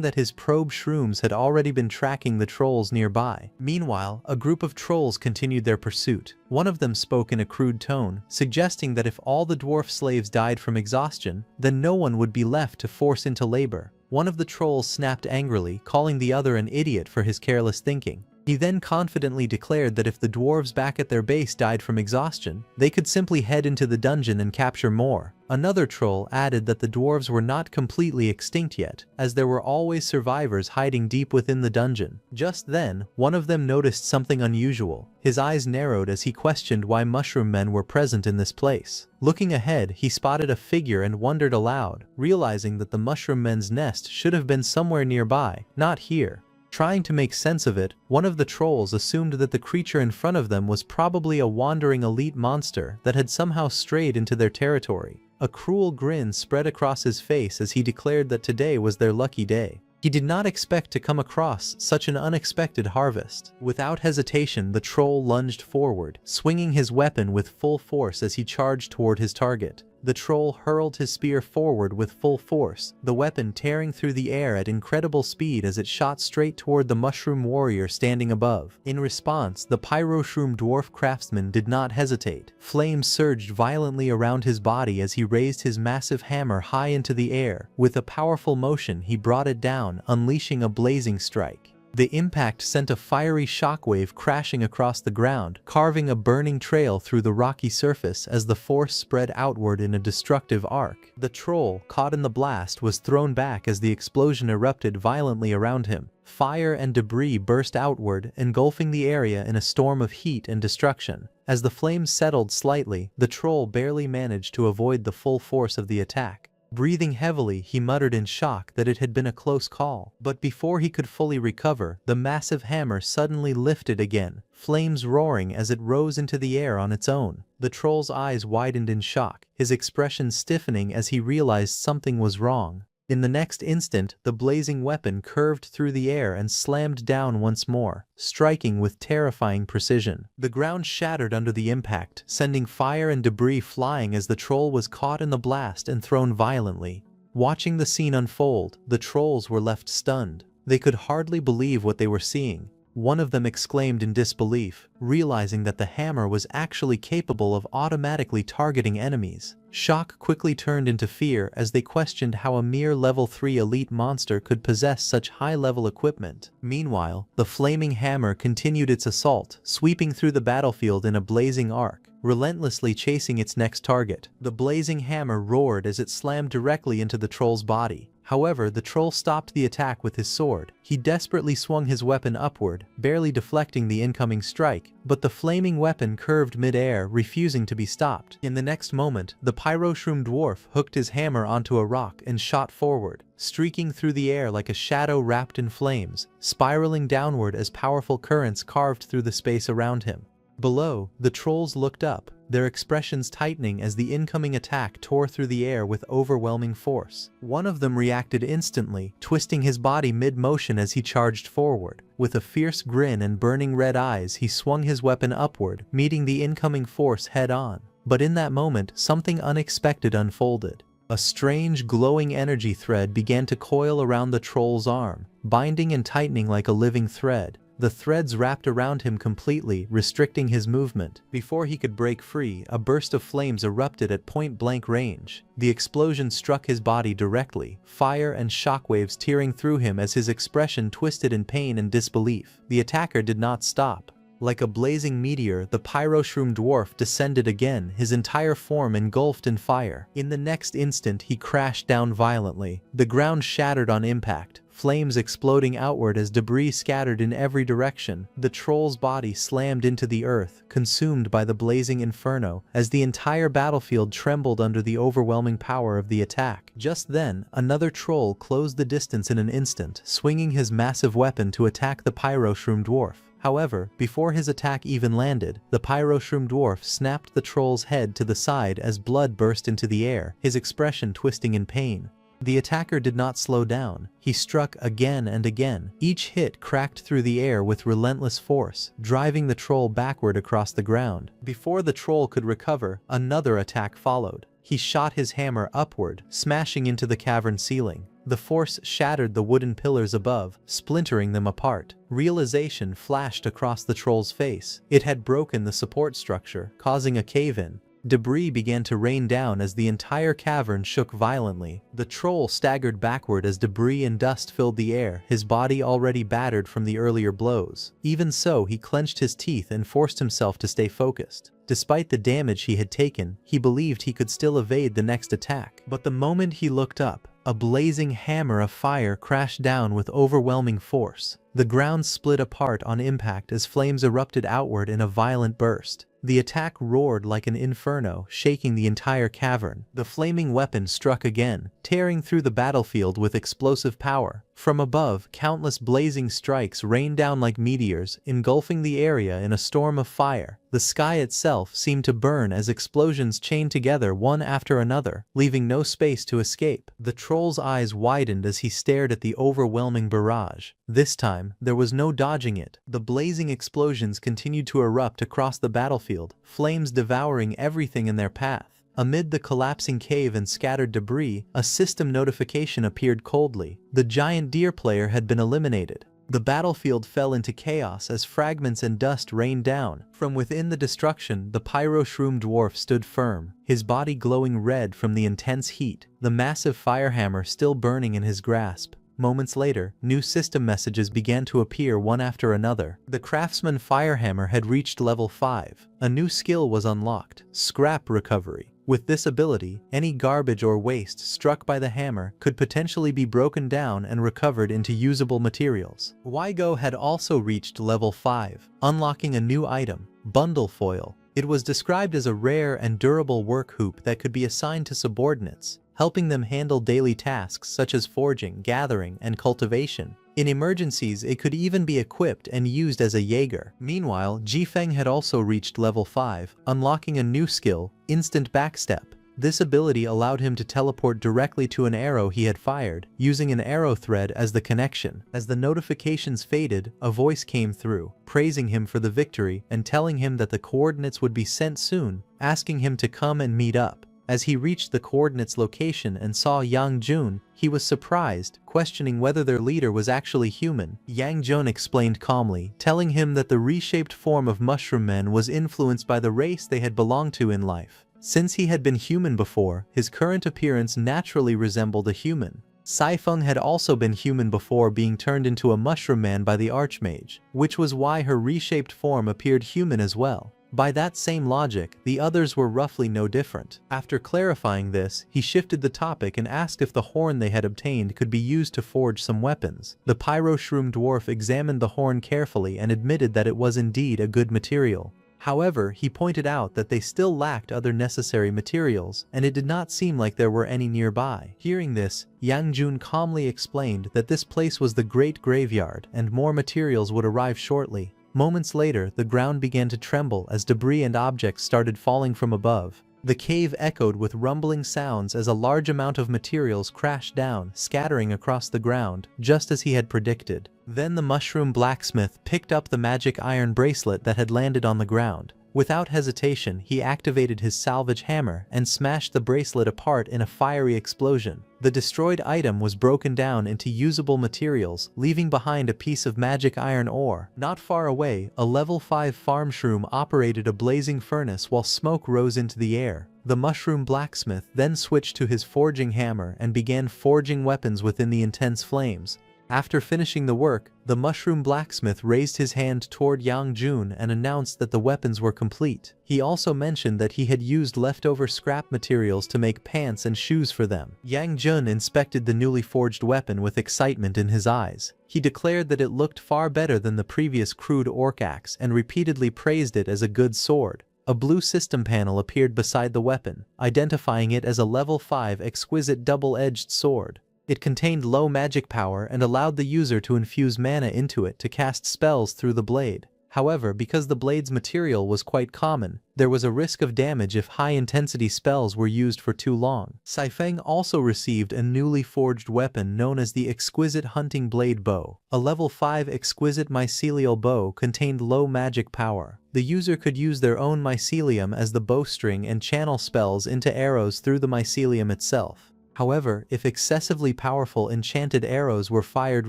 that his probe shrooms had already been tracking the trolls nearby. Meanwhile, a group of trolls continued their pursuit. One of them spoke in a crude tone, suggesting that if all the dwarf slaves died from exhaustion, then no one would be left to force into labor. One of the trolls snapped angrily, calling the other an idiot for his careless thinking. He then confidently declared that if the dwarves back at their base died from exhaustion, they could simply head into the dungeon and capture more. Another troll added that the dwarves were not completely extinct yet, as there were always survivors hiding deep within the dungeon. Just then, one of them noticed something unusual. His eyes narrowed as he questioned why mushroom men were present in this place. Looking ahead, he spotted a figure and wondered aloud, realizing that the mushroom men's nest should have been somewhere nearby, not here. Trying to make sense of it, one of the trolls assumed that the creature in front of them was probably a wandering elite monster that had somehow strayed into their territory. A cruel grin spread across his face as he declared that today was their lucky day. He did not expect to come across such an unexpected harvest. Without hesitation, the troll lunged forward, swinging his weapon with full force as he charged toward his target. The troll hurled his spear forward with full force, the weapon tearing through the air at incredible speed as it shot straight toward the mushroom warrior standing above. In response, the pyroshroom dwarf craftsman did not hesitate. Flames surged violently around his body as he raised his massive hammer high into the air. With a powerful motion, he brought it down, unleashing a blazing strike. The impact sent a fiery shockwave crashing across the ground, carving a burning trail through the rocky surface as the force spread outward in a destructive arc. The troll, caught in the blast, was thrown back as the explosion erupted violently around him. Fire and debris burst outward, engulfing the area in a storm of heat and destruction. As the flames settled slightly, the troll barely managed to avoid the full force of the attack. Breathing heavily, he muttered in shock that it had been a close call. But before he could fully recover, the massive hammer suddenly lifted again, flames roaring as it rose into the air on its own. The troll's eyes widened in shock, his expression stiffening as he realized something was wrong. In the next instant, the blazing weapon curved through the air and slammed down once more, striking with terrifying precision. The ground shattered under the impact, sending fire and debris flying as the troll was caught in the blast and thrown violently. Watching the scene unfold, the trolls were left stunned. They could hardly believe what they were seeing. One of them exclaimed in disbelief, realizing that the hammer was actually capable of automatically targeting enemies. Shock quickly turned into fear as they questioned how a mere level 3 elite monster could possess such high-level equipment. Meanwhile, the flaming hammer continued its assault, sweeping through the battlefield in a blazing arc, relentlessly chasing its next target. The blazing hammer roared as it slammed directly into the troll's body. However, the troll stopped the attack with his sword. He desperately swung his weapon upward, barely deflecting the incoming strike, but the flaming weapon curved mid-air, refusing to be stopped. In the next moment, the pyroshroom dwarf hooked his hammer onto a rock and shot forward, streaking through the air like a shadow wrapped in flames, spiraling downward as powerful currents carved through the space around him. Below, the trolls looked up, their expressions tightening as the incoming attack tore through the air with overwhelming force. One of them reacted instantly, twisting his body mid-motion as he charged forward. With a fierce grin and burning red eyes, he swung his weapon upward, meeting the incoming force head-on. But in that moment, something unexpected unfolded. A strange, glowing energy thread began to coil around the troll's arm, binding and tightening like a living thread. The threads wrapped around him completely, restricting his movement. Before he could break free, a burst of flames erupted at point-blank range. The explosion struck his body directly, fire and shockwaves tearing through him as his expression twisted in pain and disbelief. The attacker did not stop. Like a blazing meteor, the pyro-shroom dwarf descended again, his entire form engulfed in fire. In the next instant, he crashed down violently. The ground shattered on impact, flames exploding outward as debris scattered in every direction. The troll's body slammed into the earth, consumed by the blazing inferno, as the entire battlefield trembled under the overwhelming power of the attack. Just then, another troll closed the distance in an instant, swinging his massive weapon to attack the pyro-shroom dwarf. However, before his attack even landed, the pyro-shroom dwarf snapped the troll's head to the side as blood burst into the air, his expression twisting in pain. The attacker did not slow down. He struck again and again. Each hit cracked through the air with relentless force, driving the troll backward across the ground. Before the troll could recover, another attack followed. He shot his hammer upward, smashing into the cavern ceiling. The force shattered the wooden pillars above, splintering them apart. Realization flashed across the troll's face. It had broken the support structure, causing a cave-in. Debris began to rain down as the entire cavern shook violently. The troll staggered backward as debris and dust filled the air, his body already battered from the earlier blows. Even so, he clenched his teeth and forced himself to stay focused. Despite the damage he had taken, he believed he could still evade the next attack. But the moment he looked up, a blazing hammer of fire crashed down with overwhelming force. The ground split apart on impact as flames erupted outward in a violent burst. The attack roared like an inferno, shaking the entire cavern. The flaming weapon struck again, tearing through the battlefield with explosive power. From above, countless blazing strikes rained down like meteors, engulfing the area in a storm of fire. The sky itself seemed to burn as explosions chained together one after another, leaving no space to escape. The troll's eyes widened as he stared at the overwhelming barrage. This time, there was no dodging it. The blazing explosions continued to erupt across the battlefield, flames devouring everything in their path. Amid the collapsing cave and scattered debris, a system notification appeared coldly. The giant deer player had been eliminated. The battlefield fell into chaos as fragments and dust rained down. From within the destruction, the pyro-shroom dwarf stood firm, his body glowing red from the intense heat, the massive firehammer still burning in his grasp. Moments later, new system messages began to appear one after another. The craftsman firehammer had reached level 5. A new skill was unlocked: scrap recovery. With this ability, any garbage or waste struck by the hammer could potentially be broken down and recovered into usable materials. Weigo had also reached level 5, unlocking a new item, bundle foil. It was described as a rare and durable work hoop that could be assigned to subordinates, helping them handle daily tasks such as forging, gathering, and cultivation. In emergencies, it could even be equipped and used as a Jaeger. Meanwhile, Jifeng had also reached level 5, unlocking a new skill, instant backstep. This ability allowed him to teleport directly to an arrow he had fired, using an arrow thread as the connection. As the notifications faded, a voice came through, praising him for the victory and telling him that the coordinates would be sent soon, asking him to come and meet up. As he reached the coordinates location and saw Yang Jun, he was surprised, questioning whether their leader was actually human. Yang Jun explained calmly, telling him that the reshaped form of mushroom men was influenced by the race they had belonged to in life. Since he had been human before, his current appearance naturally resembled a human. Saifeng had also been human before being turned into a mushroom man by the Archmage, which was why her reshaped form appeared human as well. By that same logic, the others were roughly no different. After clarifying this, he shifted the topic and asked if the horn they had obtained could be used to forge some weapons. The pyro-shroom dwarf examined the horn carefully and admitted that it was indeed a good material. However, he pointed out that they still lacked other necessary materials, and it did not seem like there were any nearby. Hearing this, Yang Jun calmly explained that this place was the Great Graveyard and more materials would arrive shortly. Moments later, the ground began to tremble as debris and objects started falling from above. The cave echoed with rumbling sounds as a large amount of materials crashed down, scattering across the ground, just as he had predicted. Then the mushroom blacksmith picked up the magic iron bracelet that had landed on the ground. Without hesitation, he activated his salvage hammer and smashed the bracelet apart in a fiery explosion. The destroyed item was broken down into usable materials, leaving behind a piece of magic iron ore. Not far away, a level 5 farm shroom operated a blazing furnace while smoke rose into the air. The mushroom blacksmith then switched to his forging hammer and began forging weapons within the intense flames. After finishing the work, the mushroom blacksmith raised his hand toward Yang Jun and announced that the weapons were complete. He also mentioned that he had used leftover scrap materials to make pants and shoes for them. Yang Jun inspected the newly forged weapon with excitement in his eyes. He declared that it looked far better than the previous crude orc axe and repeatedly praised it as a good sword. A blue system panel appeared beside the weapon, identifying it as a level 5 exquisite double-edged sword. It contained low magic power and allowed the user to infuse mana into it to cast spells through the blade. However, because the blade's material was quite common, there was a risk of damage if high-intensity spells were used for too long. Saifeng also received a newly forged weapon known as the Exquisite Hunting Blade Bow. A level 5 exquisite mycelial bow contained low magic power. The user could use their own mycelium as the bowstring and channel spells into arrows through the mycelium itself. However, if excessively powerful enchanted arrows were fired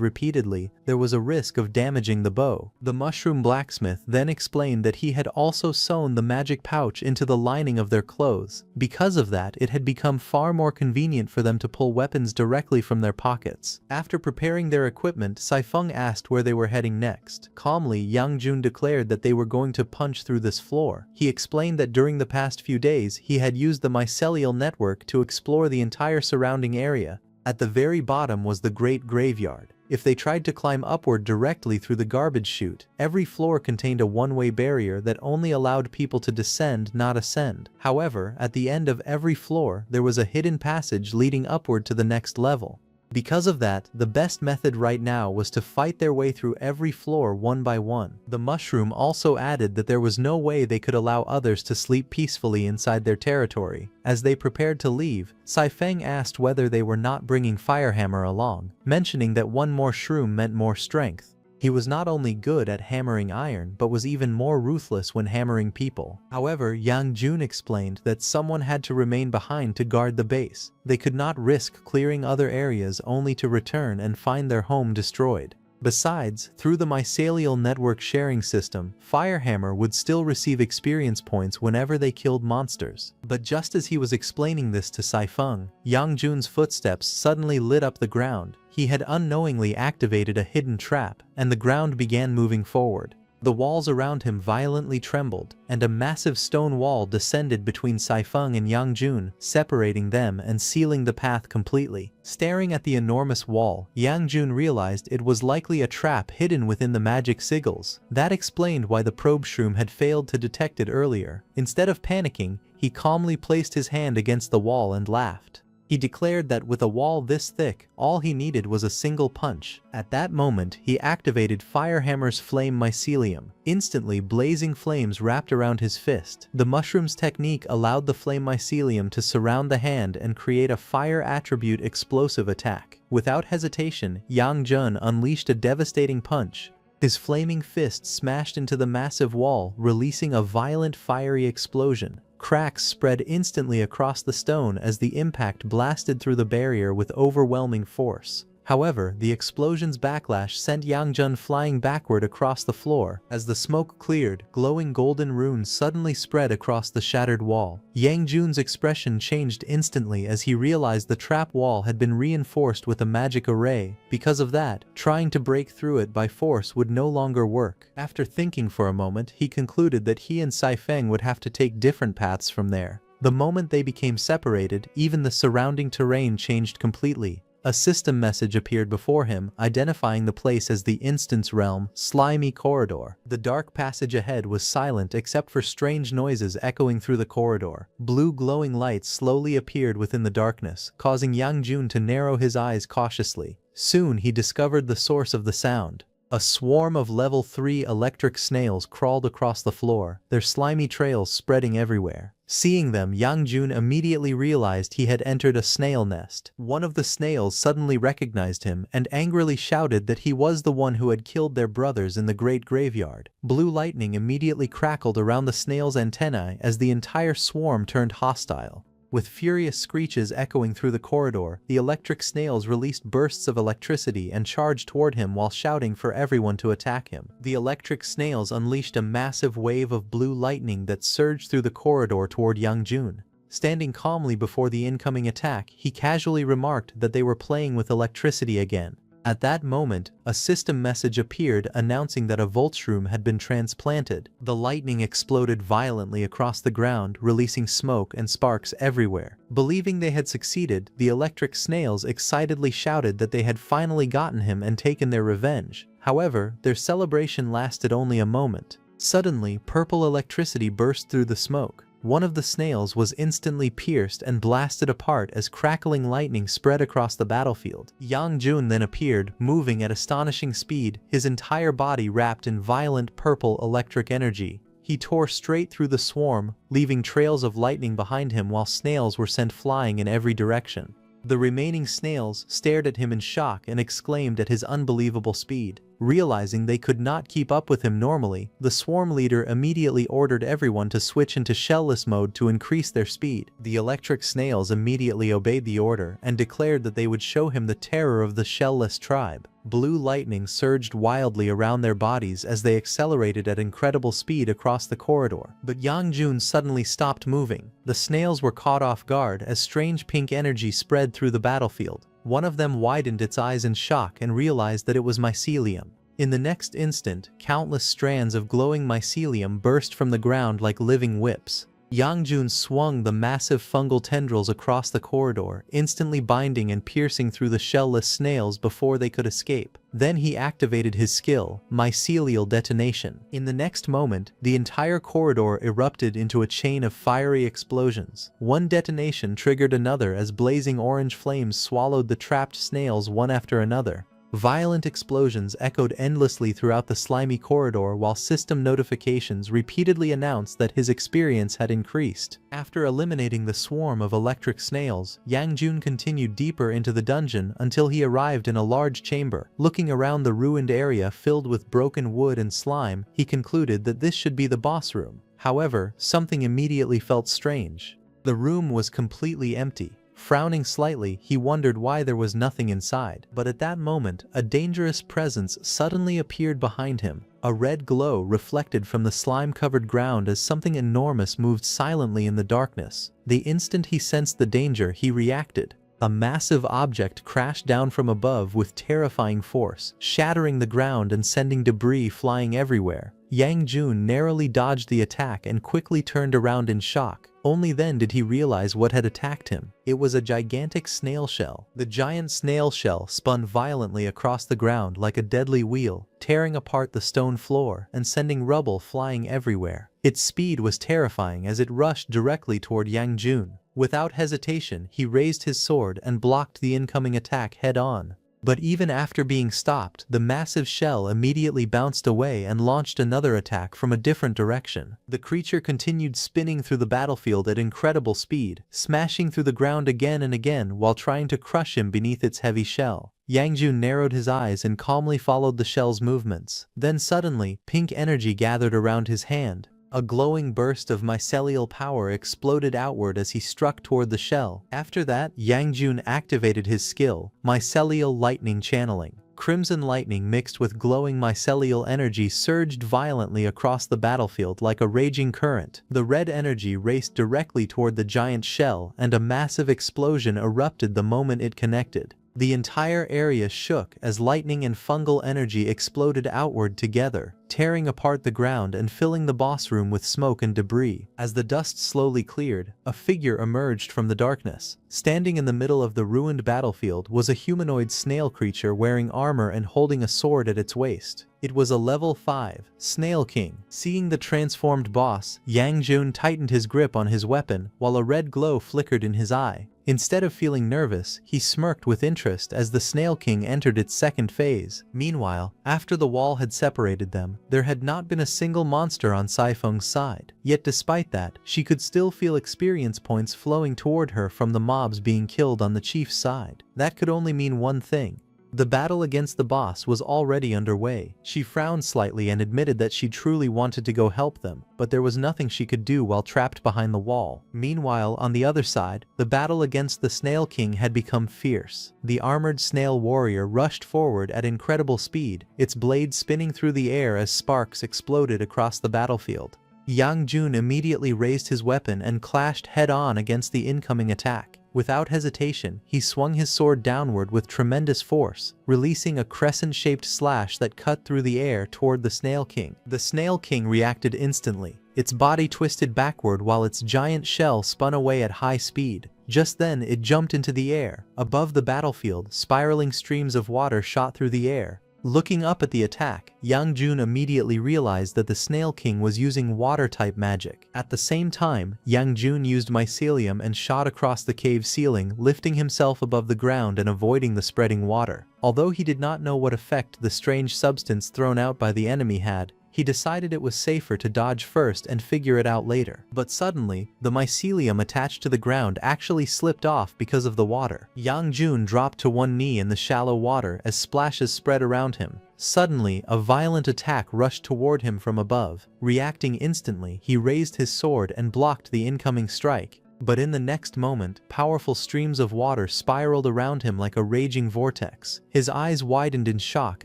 repeatedly, there was a risk of damaging the bow. The mushroom blacksmith then explained that he had also sewn the magic pouch into the lining of their clothes. Because of that, it had become far more convenient for them to pull weapons directly from their pockets. After preparing their equipment, Saifeng asked where they were heading next. Calmly, Yang Jun declared that they were going to punch through this floor. He explained that during the past few days, he had used the mycelial network to explore the entire surrounding area. At the very bottom was the Great Graveyard. If they tried to climb upward directly through the garbage chute, every floor contained a one-way barrier that only allowed people to descend, not ascend. However, at the end of every floor, there was a hidden passage leading upward to the next level. Because of that, the best method right now was to fight their way through every floor one by one. The mushroom also added that there was no way they could allow others to sleep peacefully inside their territory. As they prepared to leave, Saifeng asked whether they were not bringing Firehammer along, mentioning that one more shroom meant more strength. He was not only good at hammering iron but was even more ruthless when hammering people. However, Yang Jun explained that someone had to remain behind to guard the base. They could not risk clearing other areas only to return and find their home destroyed. Besides, through the mycelial network sharing system, Firehammer would still receive experience points whenever they killed monsters. But just as he was explaining this to Saifeng, Yang Jun's footsteps suddenly lit up the ground. He had unknowingly activated a hidden trap, and the ground began moving forward. The walls around him violently trembled, and a massive stone wall descended between Saifeng and Yang Jun, separating them and sealing the path completely. Staring at the enormous wall, Yang Jun realized it was likely a trap hidden within the magic sigils. That explained why the probe shroom had failed to detect it earlier. Instead of panicking, he calmly placed his hand against the wall and laughed. He declared that with a wall this thick, all he needed was a single punch. At that moment, he activated Firehammer's flame mycelium. Instantly, blazing flames wrapped around his fist. The mushroom's technique allowed the flame mycelium to surround the hand and create a fire attribute explosive attack. Without hesitation, Yang Jun unleashed a devastating punch. His flaming fist smashed into the massive wall, releasing a violent fiery explosion. Cracks spread instantly across the stone as the impact blasted through the barrier with overwhelming force. However, the explosion's backlash sent Yang Jun flying backward across the floor. As the smoke cleared, glowing golden runes suddenly spread across the shattered wall. Yang Jun's expression changed instantly as he realized the trap wall had been reinforced with a magic array. Because of that, trying to break through it by force would no longer work. After thinking for a moment, he concluded that he and Saifeng would have to take different paths from there. The moment they became separated, even the surrounding terrain changed completely. A system message appeared before him, identifying the place as the Instance Realm, Slimy Corridor. The dark passage ahead was silent except for strange noises echoing through the corridor. Blue glowing lights slowly appeared within the darkness, causing Yang Jun to narrow his eyes cautiously. Soon he discovered the source of the sound. A swarm of level 3 electric snails crawled across the floor, their slimy trails spreading everywhere. Seeing them, Yang Jun immediately realized he had entered a snail nest. One of the snails suddenly recognized him and angrily shouted that he was the one who had killed their brothers in the great graveyard. Blue lightning immediately crackled around the snail's antennae as the entire swarm turned hostile. With furious screeches echoing through the corridor, the electric snails released bursts of electricity and charged toward him while shouting for everyone to attack him. The electric snails unleashed a massive wave of blue lightning that surged through the corridor toward Yang Jun. Standing calmly before the incoming attack, he casually remarked that they were playing with electricity again. At that moment, a system message appeared announcing that a Voltshroom had been transplanted. The lightning exploded violently across the ground, releasing smoke and sparks everywhere. Believing they had succeeded, the electric snails excitedly shouted that they had finally gotten him and taken their revenge. However, their celebration lasted only a moment. Suddenly, purple electricity burst through the smoke. One of the snails was instantly pierced and blasted apart as crackling lightning spread across the battlefield. Yang Jun then appeared, moving at astonishing speed, his entire body wrapped in violent purple electric energy. He tore straight through the swarm, leaving trails of lightning behind him while snails were sent flying in every direction. The remaining snails stared at him in shock and exclaimed at his unbelievable speed. Realizing they could not keep up with him normally, the swarm leader immediately ordered everyone to switch into shellless mode to increase their speed. The electric snails immediately obeyed the order and declared that they would show him the terror of the shellless tribe. Blue lightning surged wildly around their bodies as they accelerated at incredible speed across the corridor. But Yang Jun suddenly stopped moving. The snails were caught off guard as strange pink energy spread through the battlefield. One of them widened its eyes in shock and realized that it was mycelium. In the next instant, countless strands of glowing mycelium burst from the ground like living whips. Yang Jun swung the massive fungal tendrils across the corridor, instantly binding and piercing through the shellless snails before they could escape. Then he activated his skill, mycelial detonation. In the next moment, the entire corridor erupted into a chain of fiery explosions. One detonation triggered another as blazing orange flames swallowed the trapped snails one after another. Violent explosions echoed endlessly throughout the slimy corridor while system notifications repeatedly announced that his experience had increased. After eliminating the swarm of electric snails, Yang Jun continued deeper into the dungeon until he arrived in a large chamber. Looking around the ruined area filled with broken wood and slime, he concluded that this should be the boss room. However, something immediately felt strange. The room was completely empty. Frowning slightly, he wondered why there was nothing inside. But at that moment, a dangerous presence suddenly appeared behind him. A red glow reflected from the slime-covered ground as something enormous moved silently in the darkness. The instant he sensed the danger, he reacted. A massive object crashed down from above with terrifying force, shattering the ground and sending debris flying everywhere. Yang Jun narrowly dodged the attack and quickly turned around in shock. Only then did he realize what had attacked him. It was a gigantic snail shell. The giant snail shell spun violently across the ground like a deadly wheel, tearing apart the stone floor and sending rubble flying everywhere. Its speed was terrifying as it rushed directly toward Yang Jun. Without hesitation, he raised his sword and blocked the incoming attack head-on. But even after being stopped, the massive shell immediately bounced away and launched another attack from a different direction. The creature continued spinning through the battlefield at incredible speed, smashing through the ground again and again while trying to crush him beneath its heavy shell. Yang Jun narrowed his eyes and calmly followed the shell's movements. Then suddenly, pink energy gathered around his hand. A glowing burst of mycelial power exploded outward as he struck toward the shell. After that, Yang Jun activated his skill, mycelial lightning channeling. Crimson lightning mixed with glowing mycelial energy surged violently across the battlefield like a raging current. The red energy raced directly toward the giant shell, and a massive explosion erupted the moment it connected. The entire area shook as lightning and fungal energy exploded outward together, tearing apart the ground and filling the boss room with smoke and debris. As the dust slowly cleared, a figure emerged from the darkness. Standing in the middle of the ruined battlefield was a humanoid snail creature wearing armor and holding a sword at its waist. It was a level 5 Snail King. Seeing the transformed boss, Yang Jun tightened his grip on his weapon while a red glow flickered in his eye. Instead of feeling nervous, he smirked with interest as the Snail King entered its second phase. Meanwhile, after the wall had separated them, there had not been a single monster on Saifeng's side. Yet despite that, she could still feel experience points flowing toward her from the mobs being killed on the chief's side. That could only mean one thing. The battle against the boss was already underway. She frowned slightly and admitted that she truly wanted to go help them, but there was nothing she could do while trapped behind the wall. Meanwhile, on the other side, the battle against the Snail King had become fierce. The armored snail warrior rushed forward at incredible speed, its blade spinning through the air as sparks exploded across the battlefield. Yang Jun immediately raised his weapon and clashed head-on against the incoming attack. Without hesitation, he swung his sword downward with tremendous force, releasing a crescent-shaped slash that cut through the air toward the Snail King. The Snail King reacted instantly. Its body twisted backward while its giant shell spun away at high speed. Just then, it jumped into the air. Above the battlefield, spiraling streams of water shot through the air. Looking up at the attack, Yang Jun immediately realized that the Snail King was using water-type magic. At the same time, Yang Jun used mycelium and shot across the cave ceiling, lifting himself above the ground and avoiding the spreading water. Although he did not know what effect the strange substance thrown out by the enemy had, he decided it was safer to dodge first and figure it out later. But suddenly, the mycelium attached to the ground actually slipped off because of the water. Yang Jun dropped to one knee in the shallow water as splashes spread around him. Suddenly, a violent attack rushed toward him from above. Reacting instantly, he raised his sword and blocked the incoming strike. But in the next moment, powerful streams of water spiraled around him like a raging vortex. His eyes widened in shock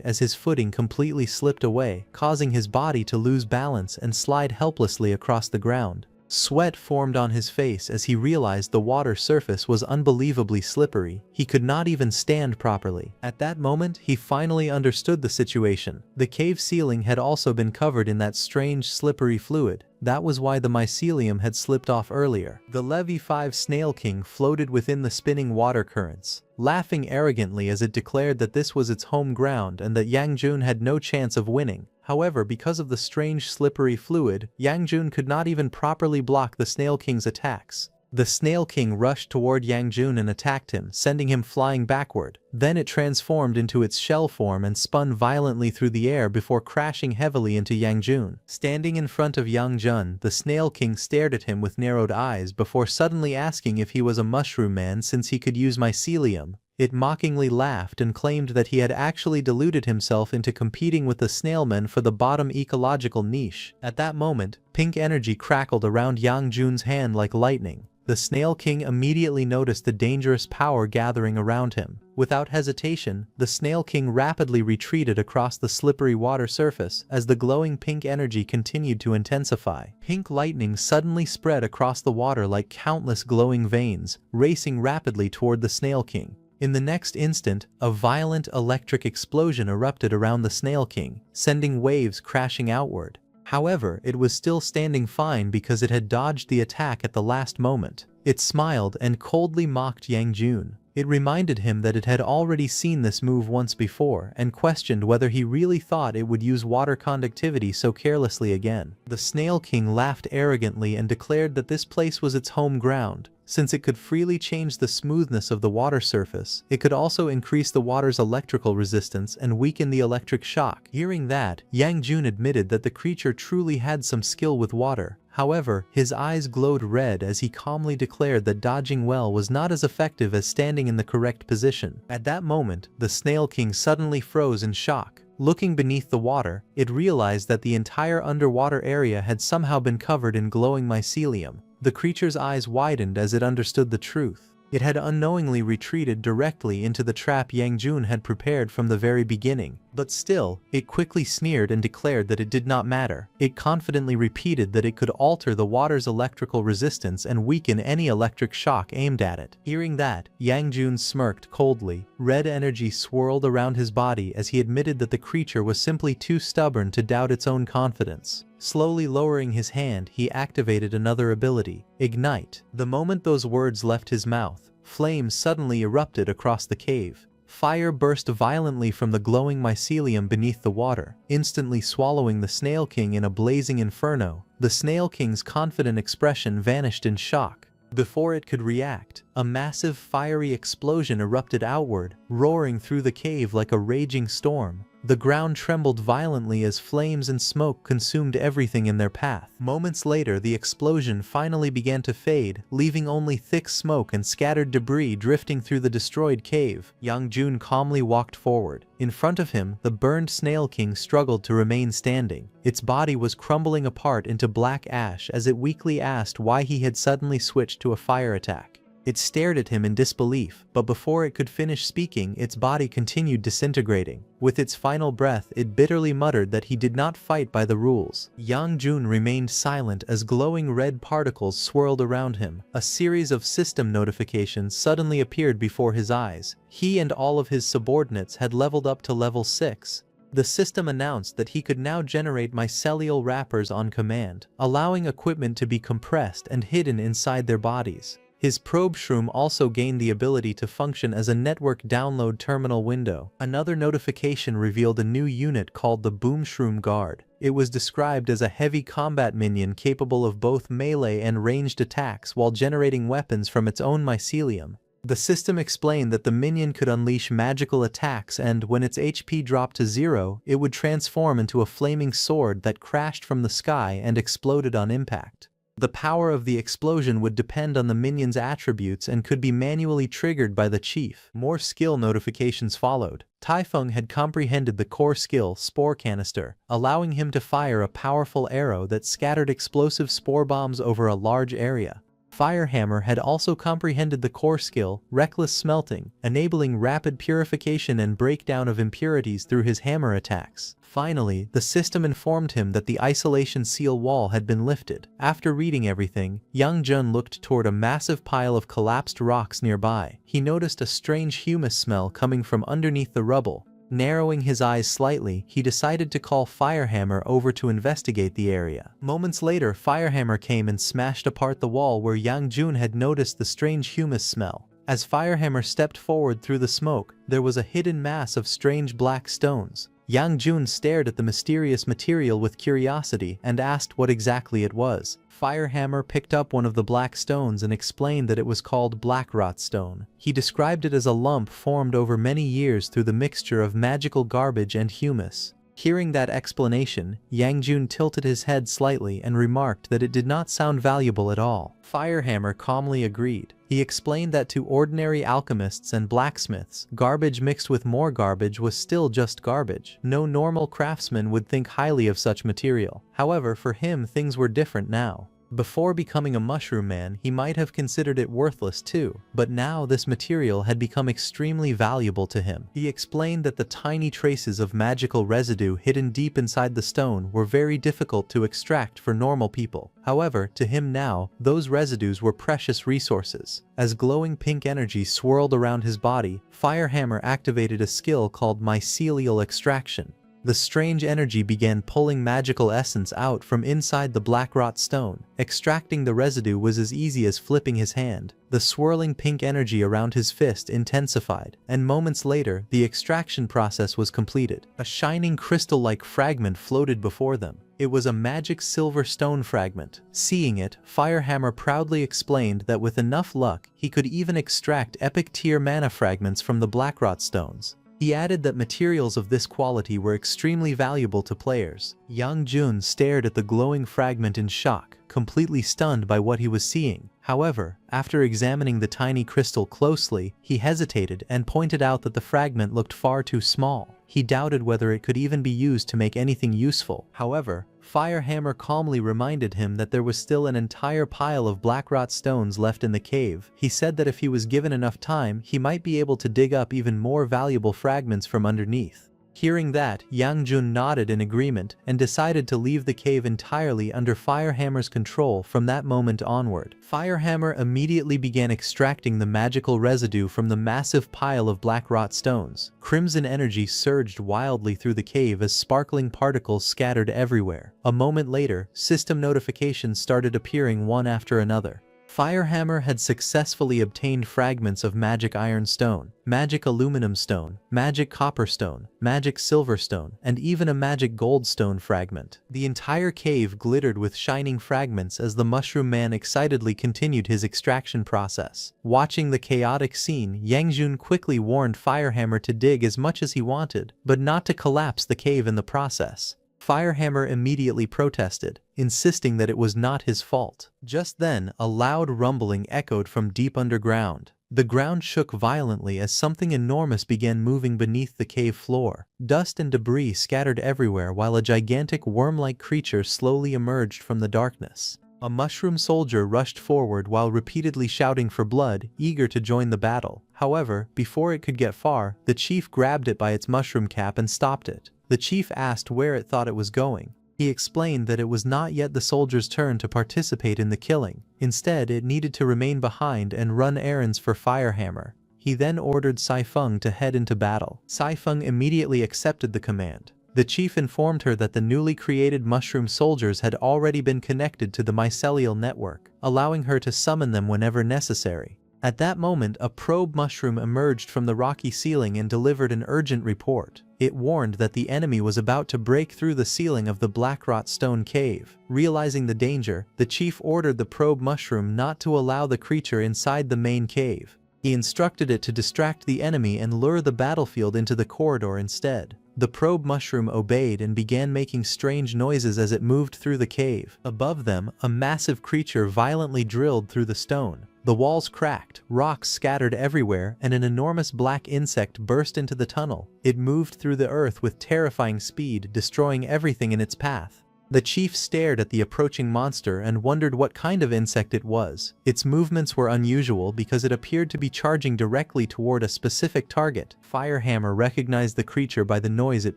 as his footing completely slipped away, causing his body to lose balance and slide helplessly across the ground. Sweat formed on his face as he realized the water surface was unbelievably slippery. He could not even stand properly. At that moment, he finally understood the situation. The cave ceiling had also been covered in that strange slippery fluid. That was why the mycelium had slipped off earlier. The Levy 5 Snail King floated within the spinning water currents, laughing arrogantly as it declared that this was its home ground and that Yang Jun had no chance of winning. However, because of the strange slippery fluid, Yang Jun could not even properly block the Snail King's attacks. The Snail King rushed toward Yang Jun and attacked him, sending him flying backward. Then it transformed into its shell form and spun violently through the air before crashing heavily into Yang Jun. Standing in front of Yang Jun, the Snail King stared at him with narrowed eyes before suddenly asking if he was a mushroom man since he could use mycelium. It mockingly laughed and claimed that he had actually deluded himself into competing with the snailmen for the bottom ecological niche. At that moment, pink energy crackled around Yang Jun's hand like lightning. The Snail King immediately noticed the dangerous power gathering around him. Without hesitation, the Snail King rapidly retreated across the slippery water surface as the glowing pink energy continued to intensify. Pink lightning suddenly spread across the water like countless glowing veins, racing rapidly toward the Snail King. In the next instant, a violent electric explosion erupted around the Snail King, sending waves crashing outward. However, it was still standing fine because it had dodged the attack at the last moment. It smiled and coldly mocked Yang Jun. It reminded him that it had already seen this move once before and questioned whether he really thought it would use water conductivity so carelessly again. The Snail King laughed arrogantly and declared that this place was its home ground. Since it could freely change the smoothness of the water surface, it could also increase the water's electrical resistance and weaken the electric shock. Hearing that, Yang Jun admitted that the creature truly had some skill with water. However, his eyes glowed red as he calmly declared that dodging well was not as effective as standing in the correct position. At that moment, the Snail King suddenly froze in shock. Looking beneath the water, it realized that the entire underwater area had somehow been covered in glowing mycelium. The creature's eyes widened as it understood the truth. It had unknowingly retreated directly into the trap Yang Jun had prepared from the very beginning. But still, it quickly sneered and declared that it did not matter. It confidently repeated that it could alter the water's electrical resistance and weaken any electric shock aimed at it. Hearing that, Yang Jun smirked coldly. Red energy swirled around his body as he admitted that the creature was simply too stubborn to doubt its own confidence. Slowly lowering his hand, he activated another ability, Ignite. The moment those words left his mouth, flames suddenly erupted across the cave. Fire burst violently from the glowing mycelium beneath the water, instantly swallowing the Snail King in a blazing inferno. The Snail King's confident expression vanished in shock. Before it could react, a massive fiery explosion erupted outward, roaring through the cave like a raging storm. The ground trembled violently as flames and smoke consumed everything in their path. Moments later, the explosion finally began to fade, leaving only thick smoke and scattered debris drifting through the destroyed cave. Yangjun calmly walked forward. In front of him, the burned Snail King struggled to remain standing. Its body was crumbling apart into black ash as it weakly asked why he had suddenly switched to a fire attack. It stared at him in disbelief, but before it could finish speaking, its body continued disintegrating. With its final breath, it bitterly muttered that he did not fight by the rules. Yangjun remained silent as glowing red particles swirled around him. A series of system notifications suddenly appeared before his eyes. He and all of his subordinates had leveled up to level 6. The system announced that he could now generate mycelial wrappers on command, allowing equipment to be compressed and hidden inside their bodies. His probe shroom also gained the ability to function as a network download terminal window. Another notification revealed a new unit called the Boom Shroom Guard. It was described as a heavy combat minion capable of both melee and ranged attacks while generating weapons from its own mycelium. The system explained that the minion could unleash magical attacks and, when its HP dropped to 0, it would transform into a flaming sword that crashed from the sky and exploded on impact. The power of the explosion would depend on the minion's attributes and could be manually triggered by the chief. More skill notifications followed. Taifeng had comprehended the core skill, Spore Canister, allowing him to fire a powerful arrow that scattered explosive spore bombs over a large area. Firehammer had also comprehended the core skill, Reckless Smelting, enabling rapid purification and breakdown of impurities through his hammer attacks. Finally, the system informed him that the isolation seal wall had been lifted. After reading everything, Yangjun looked toward a massive pile of collapsed rocks nearby. He noticed a strange humus smell coming from underneath the rubble. Narrowing his eyes slightly, he decided to call Firehammer over to investigate the area. Moments later, Firehammer came and smashed apart the wall where Yangjun had noticed the strange humus smell. As Firehammer stepped forward through the smoke, there was a hidden mass of strange black stones. Yangjun stared at the mysterious material with curiosity and asked what exactly it was. Firehammer picked up one of the black stones and explained that it was called Blackrot Stone. He described it as a lump formed over many years through the mixture of magical garbage and humus. Hearing that explanation, Yangjun tilted his head slightly and remarked that it did not sound valuable at all. Firehammer calmly agreed. He explained that to ordinary alchemists and blacksmiths, garbage mixed with more garbage was still just garbage. No normal craftsman would think highly of such material. However, for him things were different now. Before becoming a mushroom man, he might have considered it worthless too, but now this material had become extremely valuable to him. He explained that the tiny traces of magical residue hidden deep inside the stone were very difficult to extract for normal people. However, to him now, those residues were precious resources. As glowing pink energy swirled around his body, Firehammer activated a skill called mycelial extraction. The strange energy began pulling magical essence out from inside the blackrot stone. Extracting the residue was as easy as flipping his hand. The swirling pink energy around his fist intensified, and moments later, the extraction process was completed. A shining crystal-like fragment floated before them. It was a magic silver stone fragment. Seeing it, Firehammer proudly explained that with enough luck, he could even extract epic tier mana fragments from the blackrot stones. He added that materials of this quality were extremely valuable to players. Yangjun stared at the glowing fragment in shock, completely stunned by what he was seeing. However, after examining the tiny crystal closely, he hesitated and pointed out that the fragment looked far too small. He doubted whether it could even be used to make anything useful. However, Firehammer calmly reminded him that there was still an entire pile of blackrot stones left in the cave. He said that if he was given enough time, he might be able to dig up even more valuable fragments from underneath. Hearing that, Yangjun nodded in agreement and decided to leave the cave entirely under Firehammer's control from that moment onward. Firehammer immediately began extracting the magical residue from the massive pile of blackrot stones. Crimson energy surged wildly through the cave as sparkling particles scattered everywhere. A moment later, system notifications started appearing one after another. Firehammer had successfully obtained fragments of magic iron stone, magic aluminum stone, magic copper stone, magic silver stone, and even a magic gold stone fragment. The entire cave glittered with shining fragments as the Mushroom Man excitedly continued his extraction process. Watching the chaotic scene, Yangjun quickly warned Firehammer to dig as much as he wanted, but not to collapse the cave in the process. Firehammer immediately protested, insisting that it was not his fault. Just then, a loud rumbling echoed from deep underground. The ground shook violently as something enormous began moving beneath the cave floor. Dust and debris scattered everywhere while a gigantic worm-like creature slowly emerged from the darkness. A mushroom soldier rushed forward while repeatedly shouting for blood, eager to join the battle. However, before it could get far, the chief grabbed it by its mushroom cap and stopped it. The chief asked where it thought it was going. He explained that it was not yet the soldier's turn to participate in the killing. Instead, it needed to remain behind and run errands for Firehammer. He then ordered Saifeng to head into battle. Saifeng immediately accepted the command. The chief informed her that the newly created mushroom soldiers had already been connected to the mycelial network, allowing her to summon them whenever necessary. At that moment, a probe mushroom emerged from the rocky ceiling and delivered an urgent report. It warned that the enemy was about to break through the ceiling of the Blackrot Stone Cave. Realizing the danger, the chief ordered the probe mushroom not to allow the creature inside the main cave. He instructed it to distract the enemy and lure the battlefield into the corridor instead. The probe mushroom obeyed and began making strange noises as it moved through the cave. Above them, a massive creature violently drilled through the stone. The walls cracked, rocks scattered everywhere, and an enormous black insect burst into the tunnel. It moved through the earth with terrifying speed, destroying everything in its path. The chief stared at the approaching monster and wondered what kind of insect it was. Its movements were unusual because it appeared to be charging directly toward a specific target. Firehammer recognized the creature by the noise it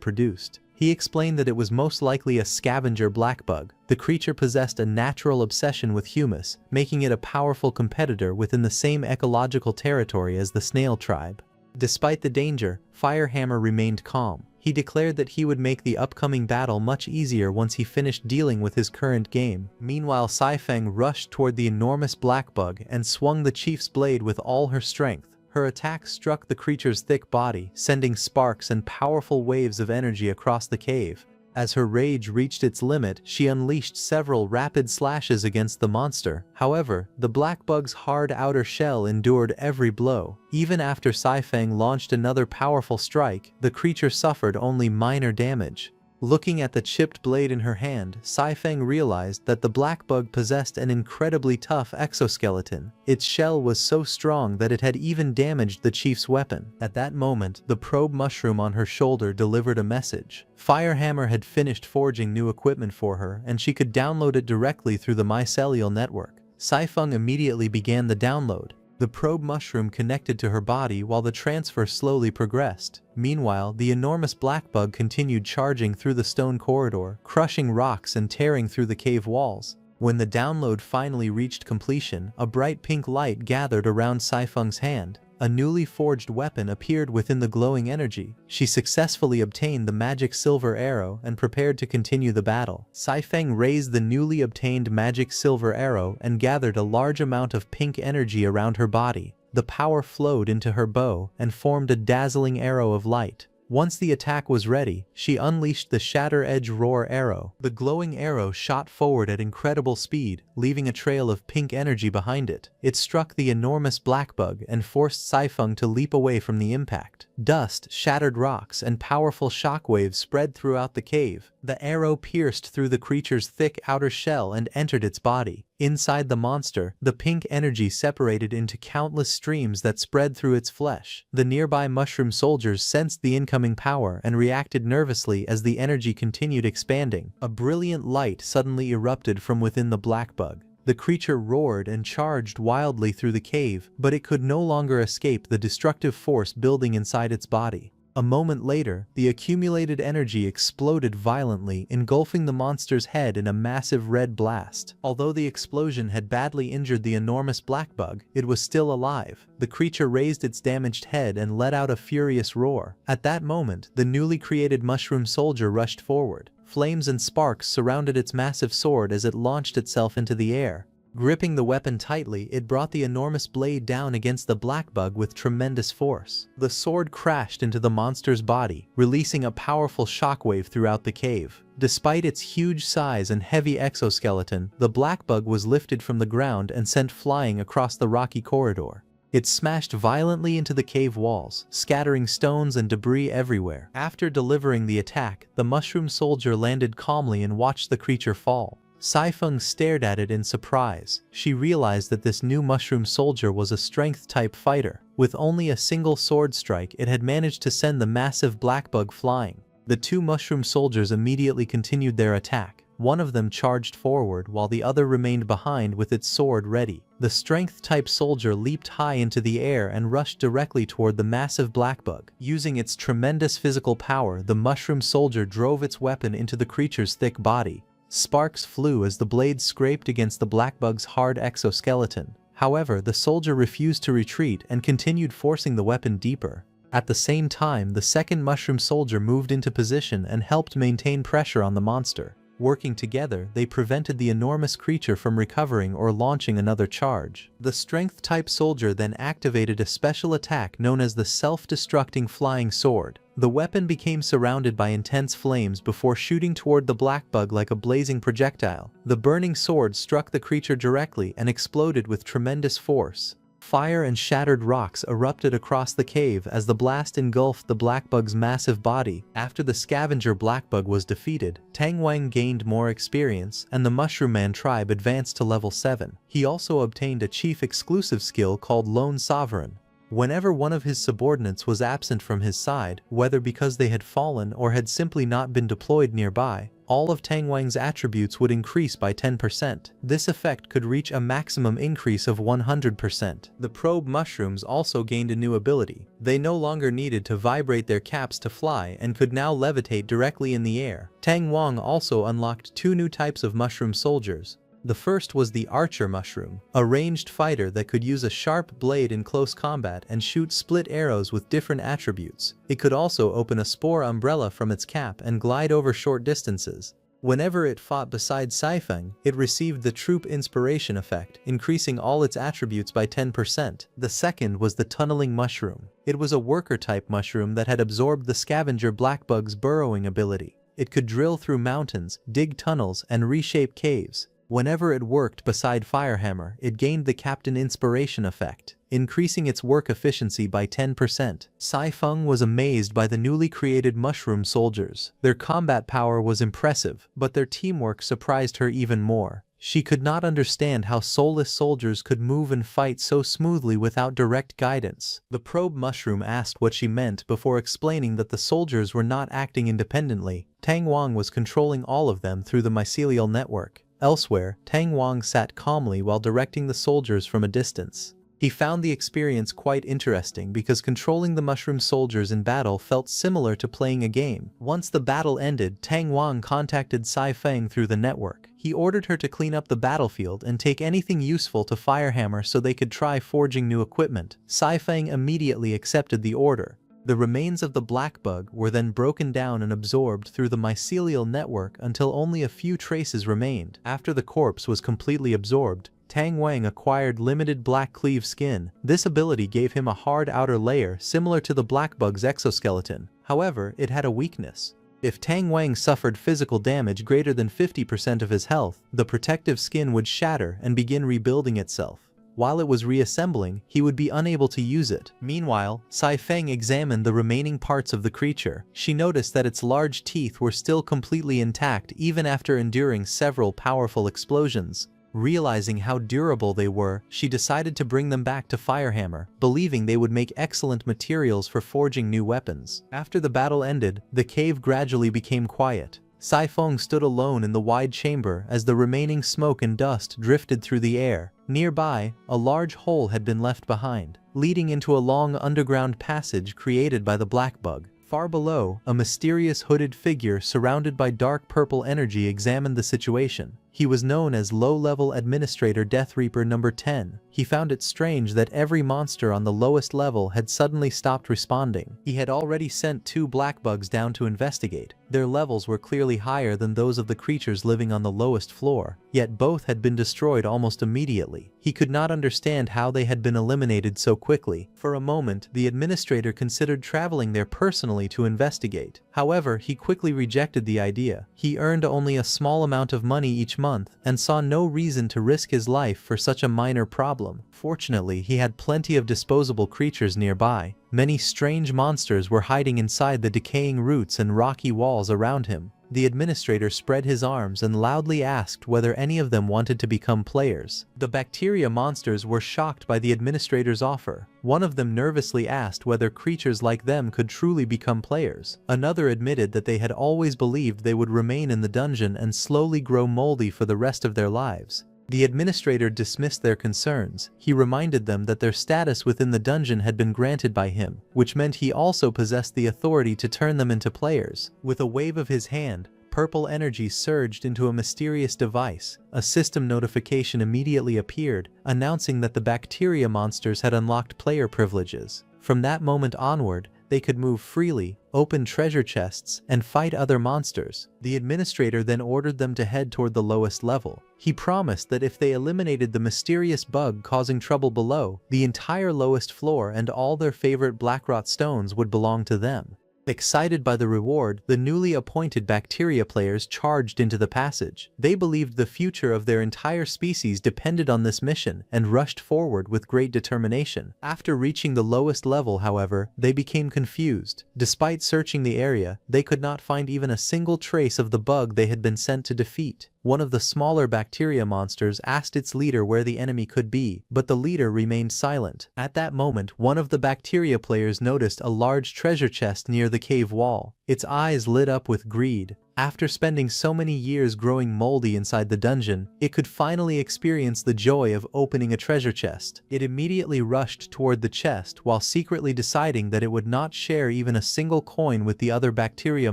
produced. He explained that it was most likely a scavenger blackbug. The creature possessed a natural obsession with humus, making it a powerful competitor within the same ecological territory as the snail tribe. Despite the danger, Firehammer remained calm. He declared that he would make the upcoming battle much easier once he finished dealing with his current game. Meanwhile, Saifeng rushed toward the enormous blackbug and swung the chief's blade with all her strength. Her attack struck the creature's thick body, sending sparks and powerful waves of energy across the cave. As her rage reached its limit, she unleashed several rapid slashes against the monster. However, the blackbug's hard outer shell endured every blow. Even after Saifeng launched another powerful strike, the creature suffered only minor damage. Looking at the chipped blade in her hand, Saifeng realized that the blackbug possessed an incredibly tough exoskeleton. Its shell was so strong that it had even damaged the chief's weapon. At that moment, the probe mushroom on her shoulder delivered a message. Firehammer had finished forging new equipment for her, and she could download it directly through the mycelial network. Saifeng immediately began the download. The probe mushroom connected to her body while the transfer slowly progressed. Meanwhile, the enormous blackbug continued charging through the stone corridor, crushing rocks and tearing through the cave walls. When the download finally reached completion, a bright pink light gathered around Saifeng's hand. A newly forged weapon appeared within the glowing energy. She successfully obtained the magic silver arrow and prepared to continue the battle. Saifeng raised the newly obtained magic silver arrow and gathered a large amount of pink energy around her body. The power flowed into her bow and formed a dazzling arrow of light. Once the attack was ready, she unleashed the Shatter Edge Roar arrow. The glowing arrow shot forward at incredible speed, leaving a trail of pink energy behind it. It struck the enormous blackbug and forced Saifeng to leap away from the impact. Dust, shattered rocks, and powerful shockwaves spread throughout the cave. The arrow pierced through the creature's thick outer shell and entered its body. Inside the monster, the pink energy separated into countless streams that spread through its flesh. The nearby mushroom soldiers sensed the incoming power and reacted nervously as the energy continued expanding. A brilliant light suddenly erupted from within the blackbug. The creature roared and charged wildly through the cave, but it could no longer escape the destructive force building inside its body. A moment later, the accumulated energy exploded violently, engulfing the monster's head in a massive red blast. Although the explosion had badly injured the enormous blackbug, it was still alive. The creature raised its damaged head and let out a furious roar. At that moment, the newly created mushroom soldier rushed forward. Flames and sparks surrounded its massive sword as it launched itself into the air. Gripping the weapon tightly, it brought the enormous blade down against the black bug with tremendous force. The sword crashed into the monster's body, releasing a powerful shockwave throughout the cave. Despite its huge size and heavy exoskeleton, the black bug was lifted from the ground and sent flying across the rocky corridor. It smashed violently into the cave walls, scattering stones and debris everywhere. After delivering the attack, the mushroom soldier landed calmly and watched the creature fall. Saifeng stared at it in surprise. She realized that this new mushroom soldier was a strength-type fighter. With only a single sword strike, it had managed to send the massive black bug flying. The two mushroom soldiers immediately continued their attack. One of them charged forward while the other remained behind with its sword ready. The strength-type soldier leaped high into the air and rushed directly toward the massive black bug. Using its tremendous physical power, the mushroom soldier drove its weapon into the creature's thick body. Sparks flew as the blade scraped against the black bug's hard exoskeleton. However, the soldier refused to retreat and continued forcing the weapon deeper. At the same time, the second mushroom soldier moved into position and helped maintain pressure on the monster. Working together, they prevented the enormous creature from recovering or launching another charge. The strength-type soldier then activated a special attack known as the self-destructing flying sword. The weapon became surrounded by intense flames before shooting toward the black bug like a blazing projectile. The burning sword struck the creature directly and exploded with tremendous force. Fire and shattered rocks erupted across the cave as the blast engulfed the black bug's massive body. After the scavenger black bug was defeated, Tang Wang gained more experience and the Mushroom Man tribe advanced to level 7. He also obtained a chief exclusive skill called Lone Sovereign. Whenever one of his subordinates was absent from his side, whether because they had fallen or had simply not been deployed nearby, all of Tang Wang's attributes would increase by 10%. This effect could reach a maximum increase of 100%. The probe mushrooms also gained a new ability. They no longer needed to vibrate their caps to fly and could now levitate directly in the air. Tang Wang also unlocked 2 new types of mushroom soldiers. The first was the Archer Mushroom, a ranged fighter that could use a sharp blade in close combat and shoot split arrows with different attributes. It could also open a spore umbrella from its cap and glide over short distances. Whenever it fought beside Saifeng, it received the Troop Inspiration effect, increasing all its attributes by 10%. The second was the Tunneling Mushroom. It was a worker-type mushroom that had absorbed the Scavenger Blackbug's burrowing ability. It could drill through mountains, dig tunnels, and reshape caves. Whenever it worked beside Firehammer, it gained the Captain Inspiration effect, increasing its work efficiency by 10%. Saifeng was amazed by the newly created mushroom soldiers. Their combat power was impressive, but their teamwork surprised her even more. She could not understand how soulless soldiers could move and fight so smoothly without direct guidance. The probe mushroom asked what she meant before explaining that the soldiers were not acting independently. Tang Wang was controlling all of them through the mycelial network. Elsewhere, Tang Wang sat calmly while directing the soldiers from a distance. He found the experience quite interesting because controlling the mushroom soldiers in battle felt similar to playing a game. Once the battle ended, Tang Wang contacted Saifeng through the network. He ordered her to clean up the battlefield and take anything useful to Firehammer so they could try forging new equipment. Saifeng immediately accepted the order. The remains of the black bug were then broken down and absorbed through the mycelial network until only a few traces remained. After the corpse was completely absorbed, Tang Wang acquired limited black cleave skin. This ability gave him a hard outer layer similar to the black bug's exoskeleton. However, it had a weakness. If Tang Wang suffered physical damage greater than 50% of his health, the protective skin would shatter and begin rebuilding itself. While it was reassembling, he would be unable to use it. Meanwhile, Saifeng examined the remaining parts of the creature. She noticed that its large teeth were still completely intact even after enduring several powerful explosions. Realizing how durable they were, she decided to bring them back to Firehammer, believing they would make excellent materials for forging new weapons. After the battle ended, the cave gradually became quiet. Saifeng stood alone in the wide chamber as the remaining smoke and dust drifted through the air. Nearby, a large hole had been left behind, leading into a long underground passage created by the black bug. Far below, a mysterious hooded figure surrounded by dark purple energy examined the situation. He was known as Low-Level Administrator Death Reaper number 10. He found it strange that every monster on the lowest level had suddenly stopped responding. He had already sent 2 black bugs down to investigate. Their levels were clearly higher than those of the creatures living on the lowest floor, yet both had been destroyed almost immediately. He could not understand how they had been eliminated so quickly. For a moment, the administrator considered traveling there personally to investigate. However, he quickly rejected the idea. He earned only a small amount of money each month and saw no reason to risk his life for such a minor problem. Fortunately, he had plenty of disposable creatures nearby. Many strange monsters were hiding inside the decaying roots and rocky walls around him. The administrator spread his arms and loudly asked whether any of them wanted to become players. The bacteria monsters were shocked by the administrator's offer. One of them nervously asked whether creatures like them could truly become players. Another admitted that they had always believed they would remain in the dungeon and slowly grow moldy for the rest of their lives. The administrator dismissed their concerns. He reminded them that their status within the dungeon had been granted by him, which meant he also possessed the authority to turn them into players. With a wave of his hand, purple energy surged into a mysterious device. A system notification immediately appeared, announcing that the bacteria monsters had unlocked player privileges. From that moment onward, they could move freely, open treasure chests, and fight other monsters. The administrator then ordered them to head toward the lowest level. He promised that if they eliminated the mysterious bug causing trouble below, the entire lowest floor and all their favorite blackrot stones would belong to them. Excited by the reward, the newly appointed bacteria players charged into the passage. They believed the future of their entire species depended on this mission and rushed forward with great determination. After reaching the lowest level, however, they became confused. Despite searching the area, they could not find even a single trace of the bug they had been sent to defeat. One of the smaller bacteria monsters asked its leader where the enemy could be, but the leader remained silent. At that moment, one of the bacteria players noticed a large treasure chest near the cave wall. Its eyes lit up with greed. After spending so many years growing moldy inside the dungeon, it could finally experience the joy of opening a treasure chest. It immediately rushed toward the chest while secretly deciding that it would not share even a single coin with the other bacteria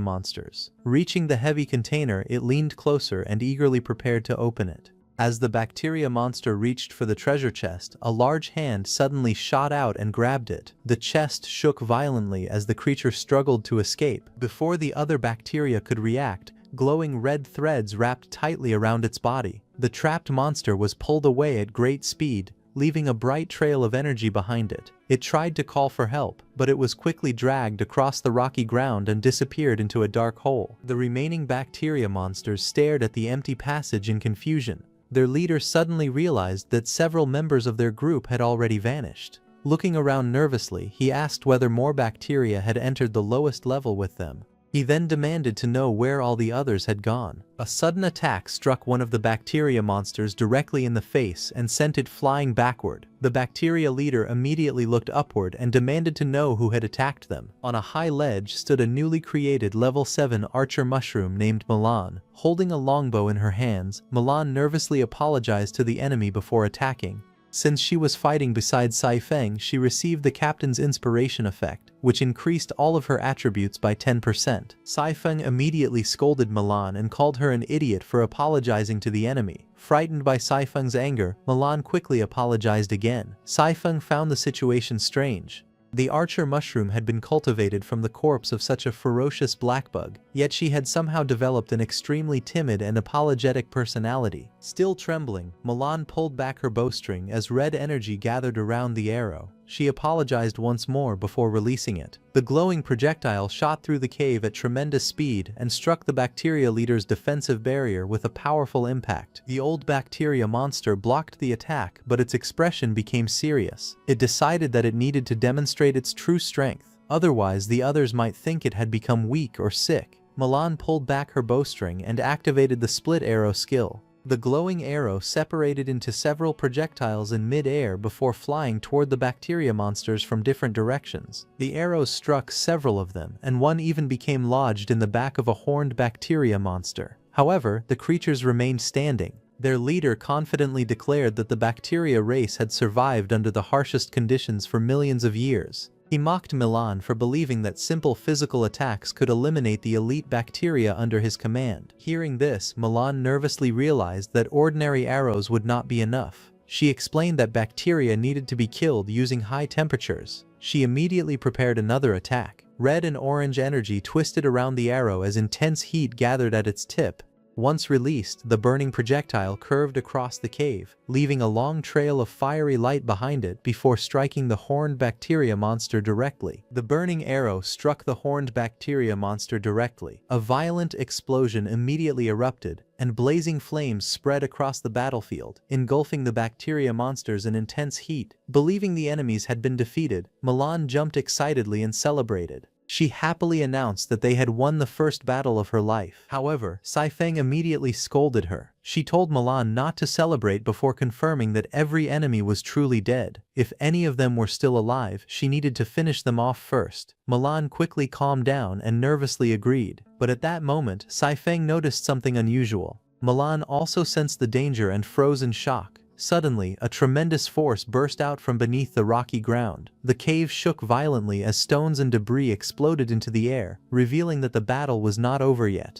monsters. Reaching the heavy container, it leaned closer and eagerly prepared to open it. As the bacteria monster reached for the treasure chest, a large hand suddenly shot out and grabbed it. The chest shook violently as the creature struggled to escape. Before the other bacteria could react, glowing red threads wrapped tightly around its body. The trapped monster was pulled away at great speed, leaving a bright trail of energy behind it. It tried to call for help, but it was quickly dragged across the rocky ground and disappeared into a dark hole. The remaining bacteria monsters stared at the empty passage in confusion. Their leader suddenly realized that several members of their group had already vanished. Looking around nervously, he asked whether more bacteria had entered the lowest level with them. He then demanded to know where all the others had gone. A sudden attack struck one of the bacteria monsters directly in the face and sent it flying backward. The bacteria leader immediately looked upward and demanded to know who had attacked them. On a high ledge stood a newly created level 7 archer mushroom named Milan. Holding a longbow in her hands, Milan nervously apologized to the enemy before attacking. Since she was fighting beside Sai Feng, she received the captain's inspiration effect, which increased all of her attributes by 10%. Sai Feng immediately scolded Milan and called her an idiot for apologizing to the enemy. Frightened by Sai Feng's anger, Milan quickly apologized again. Sai Feng found the situation strange. The archer mushroom had been cultivated from the corpse of such a ferocious black bug, yet she had somehow developed an extremely timid and apologetic personality. Still trembling, Milan pulled back her bowstring as red energy gathered around the arrow. She apologized once more before releasing it. The glowing projectile shot through the cave at tremendous speed and struck the bacteria leader's defensive barrier with a powerful impact. The old bacteria monster blocked the attack, but its expression became serious. It decided that it needed to demonstrate its true strength. Otherwise, the others might think it had become weak or sick. Milan pulled back her bowstring and activated the split arrow skill. The glowing arrow separated into several projectiles in mid-air before flying toward the bacteria monsters from different directions. The arrows struck several of them, and one even became lodged in the back of a horned bacteria monster. However, the creatures remained standing. Their leader confidently declared that the bacteria race had survived under the harshest conditions for millions of years. He mocked Milan for believing that simple physical attacks could eliminate the elite bacteria under his command. Hearing this, Milan nervously realized that ordinary arrows would not be enough. She explained that bacteria needed to be killed using high temperatures. She immediately prepared another attack. Red and orange energy twisted around the arrow as intense heat gathered at its tip. Once released, the burning projectile curved across the cave, leaving a long trail of fiery light behind it before striking the horned bacteria monster directly. The burning arrow struck the horned bacteria monster directly. A violent explosion immediately erupted, and blazing flames spread across the battlefield, engulfing the bacteria monsters in intense heat. Believing the enemies had been defeated, Milan jumped excitedly and celebrated. She happily announced that they had won the first battle of her life. However, Saifeng immediately scolded her. She told Milan not to celebrate before confirming that every enemy was truly dead. If any of them were still alive, she needed to finish them off first. Milan quickly calmed down and nervously agreed. But at that moment, Saifeng noticed something unusual. Milan also sensed the danger and froze in shock. Suddenly, a tremendous force burst out from beneath the rocky ground. The cave shook violently as stones and debris exploded into the air, revealing that the battle was not over yet.